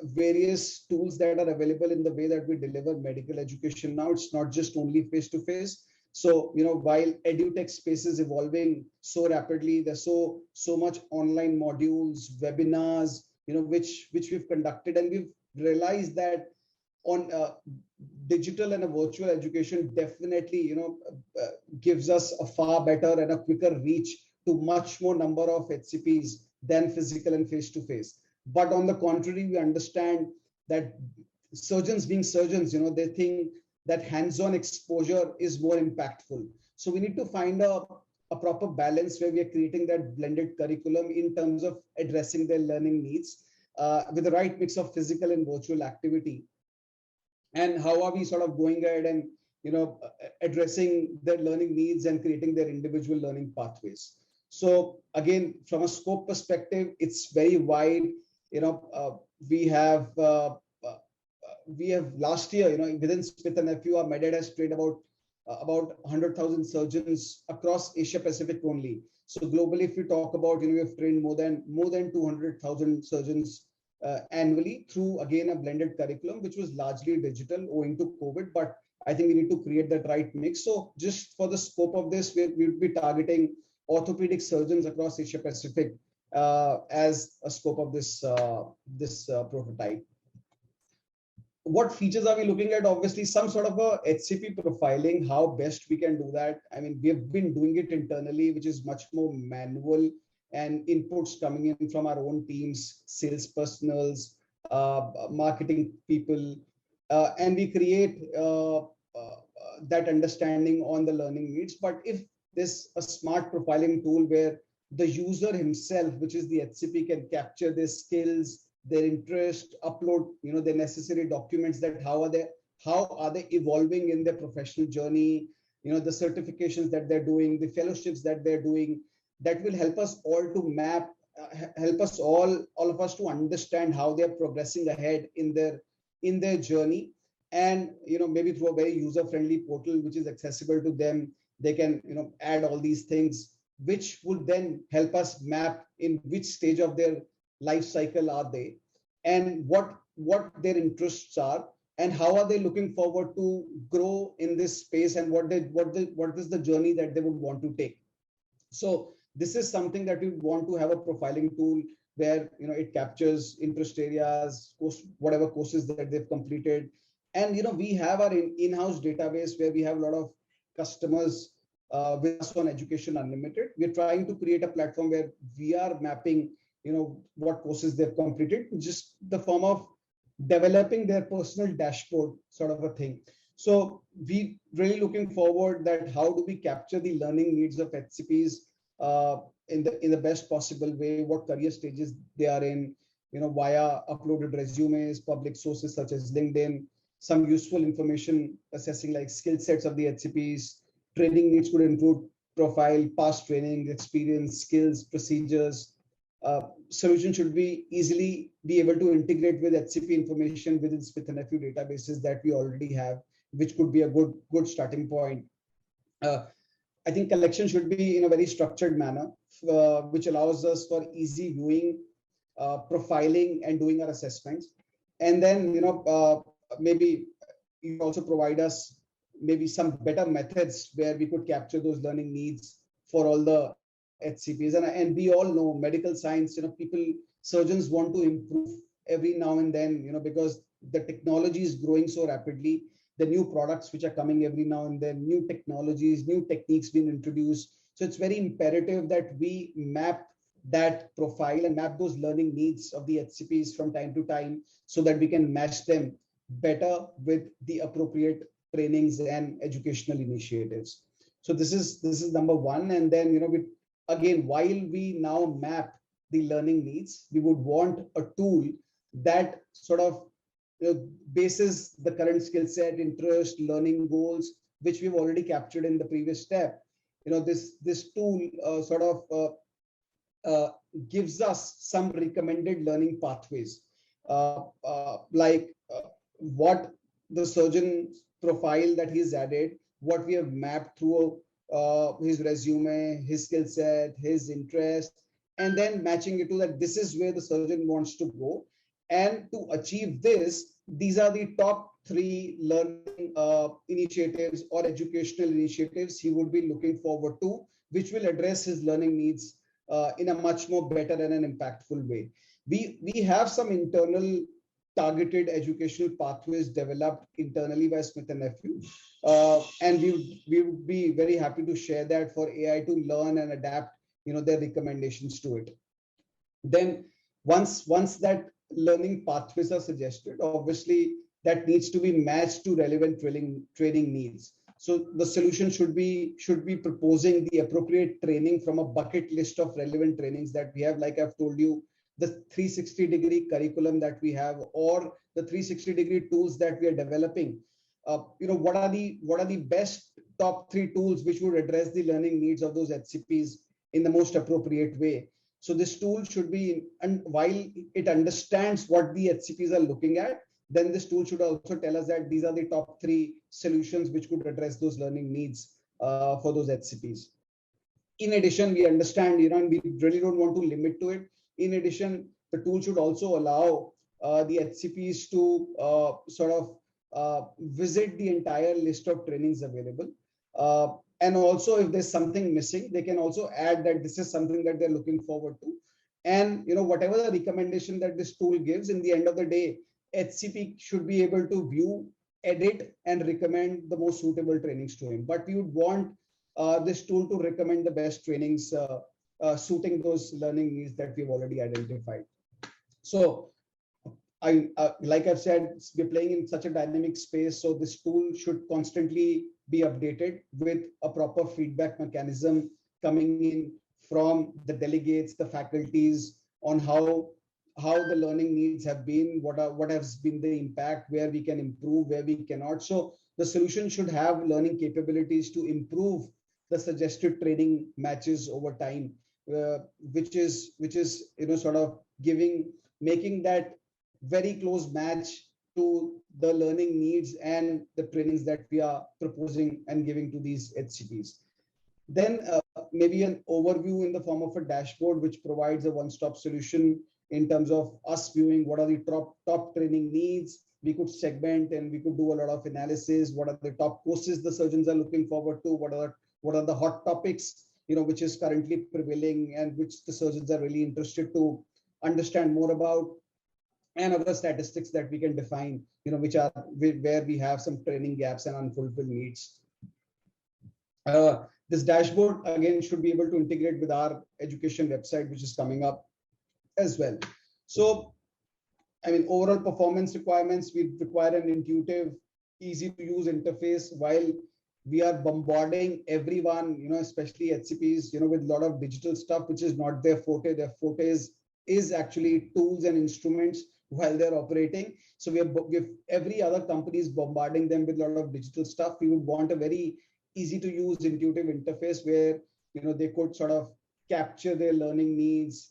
various tools that are available in the way that we deliver medical education now. It's not just only face-to-face. So, while edutech space is evolving so rapidly, there's so much online modules, webinars, which we've conducted, and we've realized that on digital and a virtual education definitely, gives us a far better and a quicker reach to much more number of HCPs than physical and face-to-face. But on the contrary, we understand that surgeons being surgeons, they think that hands-on exposure is more impactful. So we need to find a proper balance where we are creating that blended curriculum in terms of addressing their learning needs with the right mix of physical and virtual activity. And how are we sort of going ahead and, addressing their learning needs and creating their individual learning pathways. So again, from a scope perspective, it's very wide. We have last year, within Smith & Nephew, our MedEd has trained about 100,000 surgeons across Asia Pacific only. So globally, if we talk about, we have trained more than 200,000 surgeons annually through, again, a blended curriculum, which was largely digital owing to COVID. But I think we need to create that right mix. So just for the scope of this, we'll be targeting orthopedic surgeons across Asia Pacific as a scope of this prototype. What features are we looking at? Obviously, some sort of a HCP profiling, how best we can do that. I mean, we have been doing it internally, which is much more manual, and inputs coming in from our own teams, sales personals, marketing people, and we create that understanding on the learning needs. But if there's a smart profiling tool where the user himself, which is the HCP, can capture their skills, their interest, upload, the necessary documents, that how are they evolving in their professional journey, the certifications that they're doing, the fellowships that they're doing, that will help us all to map, help us all of us to understand how they're progressing ahead in their journey. And, maybe through a very user-friendly portal, which is accessible to them, they can, add all these things, which would then help us map in which stage of their life cycle are they, and what their interests are, and how are they looking forward to grow in this space, and what is the journey that they would want to take. So this is something that we want to have a profiling tool where it captures interest areas, whatever courses that they've completed. And we have our in-house database where we have a lot of customers with us on Education Unlimited. We're trying to create a platform where we are mapping what courses they've completed, just the form of developing their personal dashboard sort of a thing. So we really looking forward that how do we capture the learning needs of HCPs in the best possible way, what career stages they are in, via uploaded resumes, public sources such as LinkedIn, some useful information assessing like skill sets of the HCPs. Training needs could include profile, past training, experience, skills, procedures. Solution should be easily be able to integrate with HCP information within Smith & Nephew databases that we already have, which could be a good starting point. I think collection should be in a very structured manner, which allows us for easy viewing, profiling, and doing our assessments. And then, maybe you also provide us maybe some better methods where we could capture those learning needs for all the HCPs. And we all know medical science, surgeons want to improve every now and then, because the technology is growing so rapidly. The new products which are coming every now and then, new technologies, new techniques being introduced. So it's very imperative that we map that profile and map those learning needs of the HCPs from time to time so that we can match them better with the appropriate trainings and educational initiatives. So this is number one. And then, again, while we now map the learning needs, we would want a tool that sort of bases the current skill set, interest, learning goals, which we've already captured in the previous step. This tool sort of gives us some recommended learning pathways, like what the surgeon profile that he's added, what we have mapped through his resume, his skill set, his interest, and then matching it to that this is where the surgeon wants to go. And to achieve this, these are the top 3 learning initiatives or educational initiatives he would be looking forward to, which will address his learning needs in a much more better and an impactful way. We have some internal targeted educational pathways developed internally by Smith & Nephew. And we would be very happy to share that for AI to learn and adapt, their recommendations to it. Then once that learning pathways are suggested, obviously that needs to be matched to relevant training needs. So the solution should be proposing the appropriate training from a bucket list of relevant trainings that we have, like I've told you, the 360-degree curriculum that we have, or the 360-degree tools that we are developing. What are the best top 3 tools which would address the learning needs of those HCPs in the most appropriate way? So this tool should be, and while it understands what the HCPs are looking at, then this tool should also tell us that these are the top 3 solutions which could address those learning needs for those HCPs. In addition, we understand, and we really don't want to limit to it. In addition, the tool should also allow the HCPs to sort of visit the entire list of trainings available. And also, if there's something missing, they can also add that this is something that they're looking forward to. And whatever the recommendation that this tool gives, in the end of the day, HCP should be able to view, edit, and recommend the most suitable trainings to him. But we would want this tool to recommend the best trainings suiting those learning needs that we've already identified. So like I've said, we're playing in such a dynamic space, so this tool should constantly be updated with a proper feedback mechanism coming in from the delegates, the faculties, on how the learning needs have been, what has been the impact, where we can improve, where we cannot. So the solution should have learning capabilities to improve the suggested training matches over time, which is sort of making that very close match to the learning needs and the trainings that we are proposing and giving to these HCPs. Then maybe an overview in the form of a dashboard, which provides a one-stop solution in terms of us viewing what are the top training needs. We could segment and we could do a lot of analysis. What are the top courses the surgeons are looking forward to? What are the hot topics, which is currently prevailing and which the surgeons are really interested to understand more about, and other statistics that we can define, which are where we have some training gaps and unfulfilled needs. This dashboard again should be able to integrate with our education website, which is coming up as well. So, overall performance requirements, we require an intuitive, easy to use interface while we are bombarding everyone, especially HCPs, with a lot of digital stuff, which is not their forte. Their forte is actually tools and instruments while they're operating. So we have every other company is bombarding them with a lot of digital stuff. We would want a very easy to use, intuitive interface where they could sort of capture their learning needs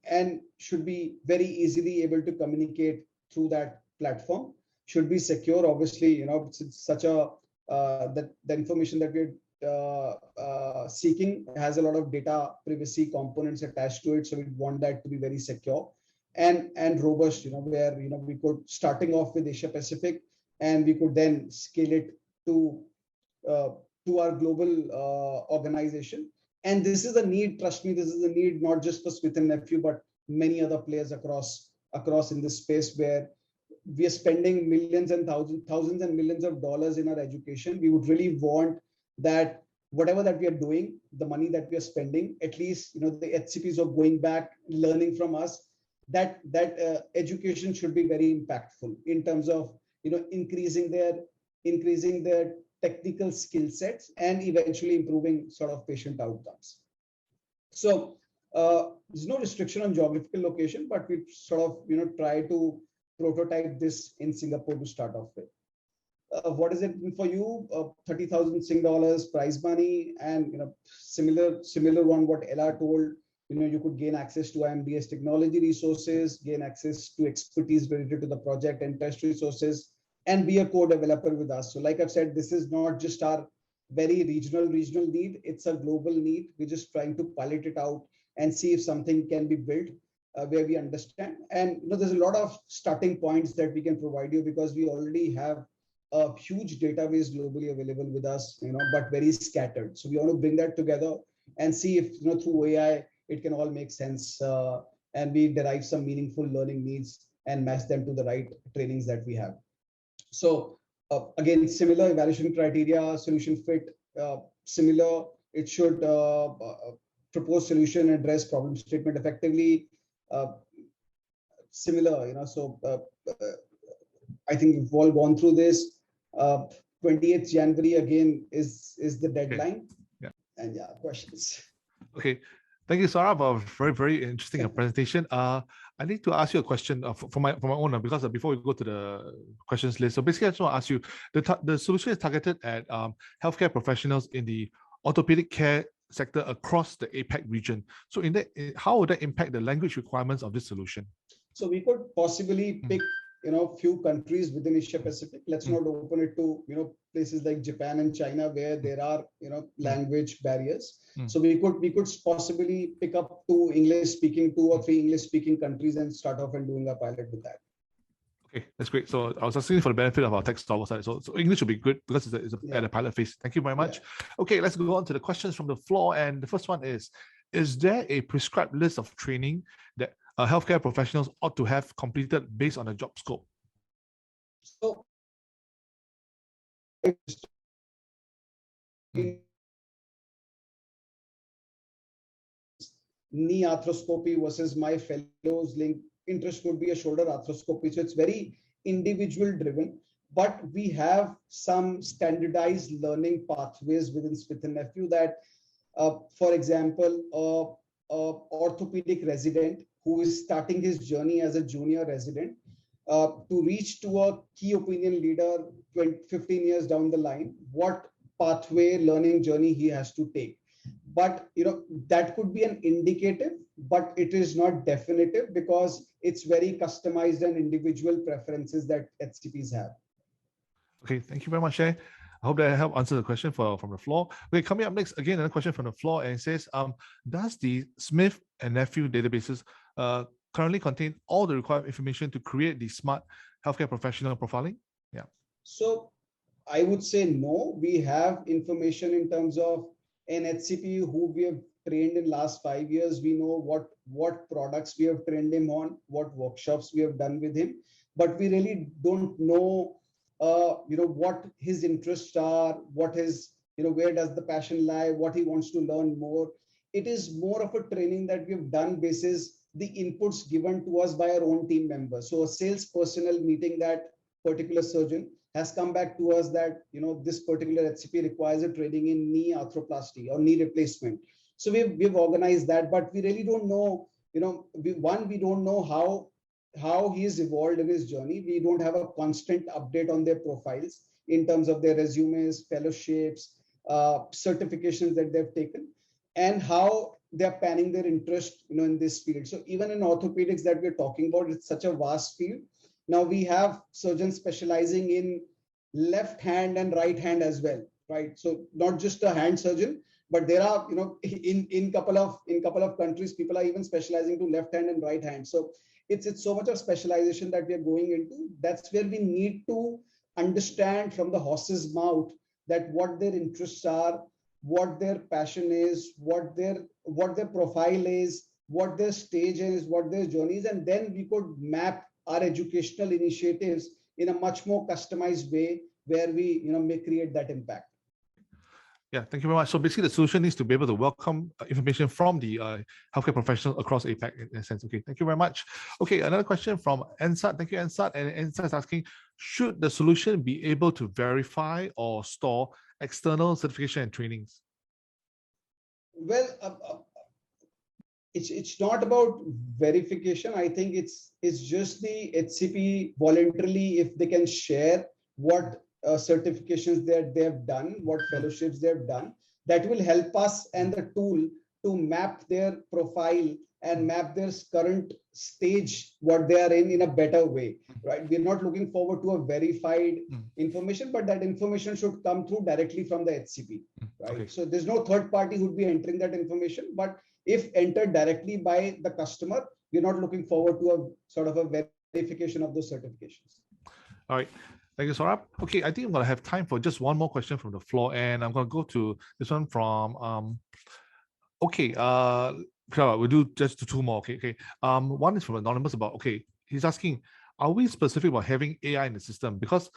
and should be very easily able to communicate through that platform. Should be secure, obviously. It's such a the information that we're seeking has a lot of data privacy components attached to it, so we want that to be very secure and robust. Where we could, starting off with Asia Pacific, and we could then scale it to our global organization. And this is a need, trust me, this is a need not just for Smith & Nephew, but many other players across in this space, where we are spending millions and thousands and millions of dollars in our education. We would really want that whatever that we are doing, the money that we are spending, at least, the HCPs are going back, learning from us, that education should be very impactful in terms of, increasing their technical skill sets and eventually improving sort of patient outcomes. So there's no restriction on geographical location, but we sort of, try to prototype this in Singapore to start off with. What is it for you? 30,000 Sing dollars prize money, and similar one what Ella told. You could gain access to IMDA's technology resources, gain access to expertise related to the project and test resources, and be a co-developer with us. So like I've said, this is not just our very regional need, it's a global need. We're just trying to pilot it out and see if something can be built where we understand. And there's a lot of starting points that we can provide you, because we already have a huge database globally available with us, but very scattered. So we want to bring that together and see if, through AI, it can all make sense, and we derive some meaningful learning needs and match them to the right trainings that we have. So again, similar evaluation criteria, solution fit, similar. It should propose solution, address problem statement effectively. Similar, so I think we've all gone through this. 28th January again is the deadline. Okay. Yeah. And yeah, questions. Okay. Thank you, Sarah, for a very, very interesting presentation. I need to ask you a question for my own, because before we go to the questions list. So basically, I just want to ask you, the solution is targeted at healthcare professionals in the orthopedic care sector across the APAC region. So in that, how would that impact the language requirements of this solution? So we could possibly pick, few countries within Asia Pacific. Let's not open it to, places like Japan and China, where there are, language barriers. So we could possibly pick up 2 or 3 English speaking countries and start off and doing a pilot with that. Okay, that's great. So I was asking for the benefit of our tech stall side. So English will be good because it's at a pilot phase. Thank you very much. Yeah. Okay, let's go on to the questions from the floor. And the first one is there a prescribed list of training that healthcare professionals ought to have completed based on a job scope? So, knee arthroscopy versus my fellows link interest would be a shoulder arthroscopy. So it's very individual driven, but we have some standardized learning pathways within Smith & Nephew that, for example, orthopedic resident who is starting his journey as a junior resident, to reach to a key opinion leader 15 years down the line, what pathway learning journey he has to take. But that could be an indicative, but it is not definitive, because it's very customized and individual preferences that HCPs have. Okay, thank you very much, Shay. I hope that helped answer the question from the floor. Okay, coming up next, again, another question from the floor, and it says, does the Smith & Nephew databases currently contain all the required information to create the smart healthcare professional profiling? Yeah. So I would say no. We have information in terms of an HCP who we have trained in last 5 years. We know what products we have trained him on, what workshops we have done with him, but we really don't know what his interests are, what his, where does the passion lie, what he wants to learn more. It is more of a training that we've done basis the inputs given to us by our own team members. So a sales personnel meeting that particular surgeon has come back to us that, this particular HCP requires a training in knee arthroplasty or knee replacement. So we've organized that, but we really don't know, we don't know how he's evolved in his journey. We don't have a constant update on their profiles in terms of their resumes, fellowships, certifications that they've taken, and how they're panning their interest, in this field. So even in orthopedics that we're talking about, it's such a vast field. Now we have surgeons specializing in left hand and right hand as well, right? So not just a hand surgeon, but there are, in couple of countries, people are even specializing to left hand and right hand. So it's so much of specialization that we are going into. That's where we need to understand from the horse's mouth that what their interests are, what their passion is, what their profile is, what their stage is, what their journey is, and then we could map our educational initiatives in a much more customized way where we may create that impact. Yeah, thank you very much. So basically, the solution needs to be able to welcome information from the healthcare professionals across APAC in a sense. Okay, thank you very much. Okay, another question from Ensat. Thank you, Ensat. And Ensat is asking, should the solution be able to verify or store external certification and trainings? Well, it's not about verification. I think it's just the HCP voluntarily, if they can share what certifications that they have done, what fellowships they have done, that will help us and the tool to map their profile and map their current stage, what they are in a better way, right? We're not looking forward to a verified information, but that information should come through directly from the HCP, right? Okay. So there's no third party who would be entering that information, but if entered directly by the customer, we're not looking forward to a sort of a verification of those certifications. All right. Thank you, Saurabh. Okay, I think I'm going to have time for just one more question from the floor, and I'm going to go to this one from, we'll do just two more, okay. One is from Anonymous about, he's asking, are we specific about having AI in the system? Because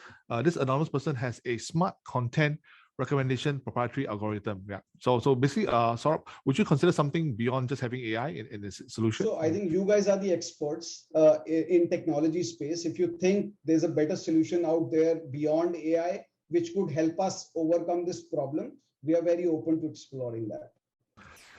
this anonymous person has a smart content recommendation proprietary algorithm. Yeah. So basically, Saurabh, would you consider something beyond just having AI in this solution? So I think you guys are the experts in technology space. If you think there's a better solution out there beyond AI, which could help us overcome this problem, we are very open to exploring that.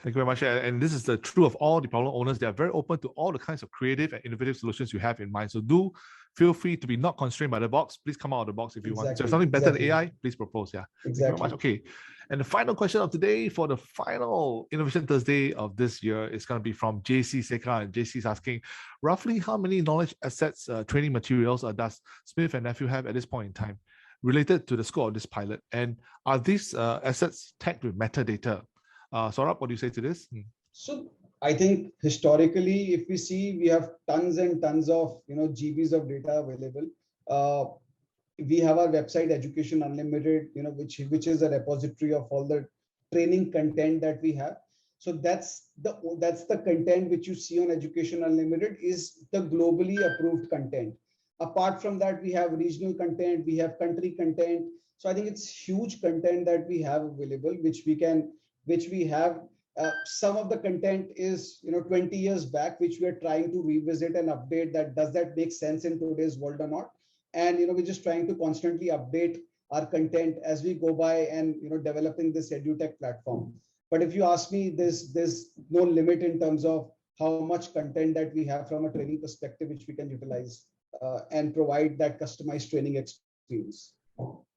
Thank you very much. And this is the true of all the problem owners. They are very open to all the kinds of creative and innovative solutions you have in mind. So do feel free to be not constrained by the box. Please come out of the box if you want. So if there's something better than AI, please propose. Yeah. Exactly. Thank you very much. Okay. And the final question of today for the final Innovation Thursday of this year is going to be from JC Sekar. And JC is asking, roughly how many knowledge assets, training materials does Smith and Nephew have at this point in time related to the scope of this pilot? And are these assets tagged with metadata? Saurabh, what do you say to this? So I think historically, if we see, we have tons and tons of GBs of data available. We have our website Education Unlimited, which is a repository of all the training content that we have. So that's the content which you see on Education Unlimited is the globally approved content. Apart from that, we have regional content, we have country content. So I think it's huge content that we have available, which we have. Some of the content is 20 years back, which we are trying to revisit and update. Does that make sense in today's world or not? And we're just trying to constantly update our content as we go by and developing this edutech platform. But if you ask me, there's no limit in terms of how much content that we have from a training perspective, which we can utilize and provide that customized training experience.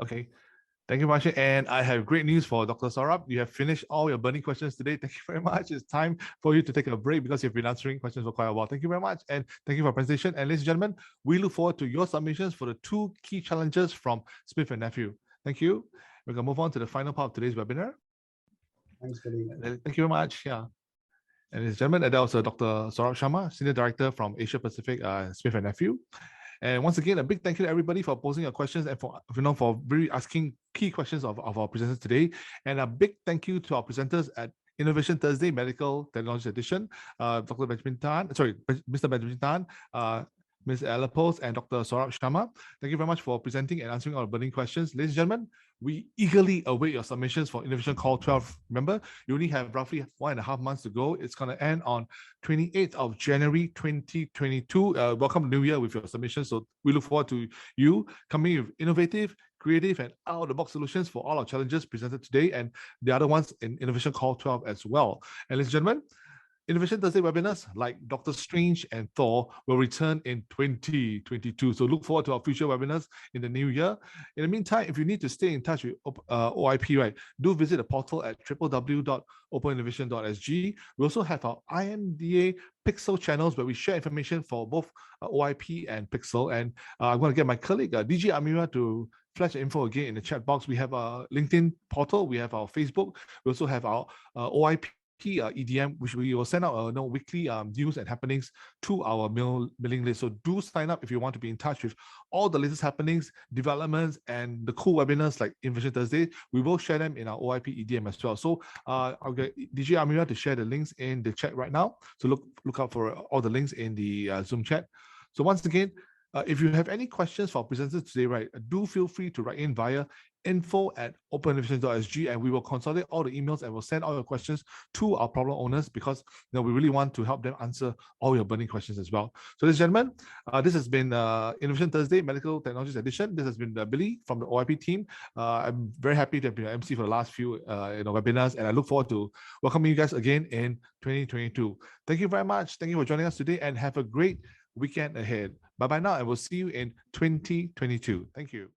Okay. Thank you, Marshall. And I have great news for Dr. Saurabh. You have finished all your burning questions today. Thank you very much. It's time for you to take a break because you've been answering questions for quite a while. Thank you very much. And thank you for your presentation. And ladies and gentlemen, we look forward to your submissions for the 2 key challenges from Smith and Nephew. Thank you. We're going to move on to the final part of today's webinar. Thanks for being here. Thank you very much. Yeah. And ladies and gentlemen, that was Dr. Saurabh Sharma, Senior Director from Asia Pacific, Smith and Nephew. And once again, a big thank you to everybody for posing your questions and for really asking key questions of our presenters today. And a big thank you to our presenters at Innovation Thursday Medical Technology Edition, Mr. Benjamin Tan, Ms. Ella Post, and Dr. Saurabh Sharma. Thank you very much for presenting and answering our burning questions. Ladies and gentlemen, we eagerly await your submissions for Innovation Call 12. Remember, you only have roughly 1.5 months to go. It's going to end on 28th of January 2022. Welcome New Year with your submissions. So we look forward to you coming with innovative, creative, and out-of-the-box solutions for all our challenges presented today and the other ones in Innovation Call 12 as well. And ladies and gentlemen, Innovation Thursday webinars like Doctor Strange and Thor will return in 2022. So look forward to our future webinars in the new year. In the meantime, if you need to stay in touch with OIP, right, do visit the portal at www.openinnovation.sg. We also have our IMDA Pixel channels where we share information for both OIP and Pixel. And I'm going to get my colleague, DJ Amira, to flash the info again in the chat box. We have our LinkedIn portal. We have our Facebook. We also have our OIP EDM, which we will send out weekly news and happenings to our mailing list. So do sign up if you want to be in touch with all the latest happenings, developments, and the cool webinars like Infusion Thursday. We will share them in our OIP EDM as well. So I'll get DJ Amira to share the links in the chat right now. So look out for all the links in the Zoom chat. So once again, if you have any questions for our presenters today, right, do feel free to write in via info@openinnovation.sg, and we will consolidate all the emails and we'll send all your questions to our problem owners, because we really want to help them answer all your burning questions as well. So ladies and gentlemen, this has been Innovation Thursday Medical Technologies Edition. This has been Billy from the OIP team. I'm very happy to have been MC for the last few webinars, and I look forward to welcoming you guys again in 2022. Thank you very much. Thank you for joining us today, and have a great weekend ahead. Bye-bye now, and we'll see you in 2022. Thank you.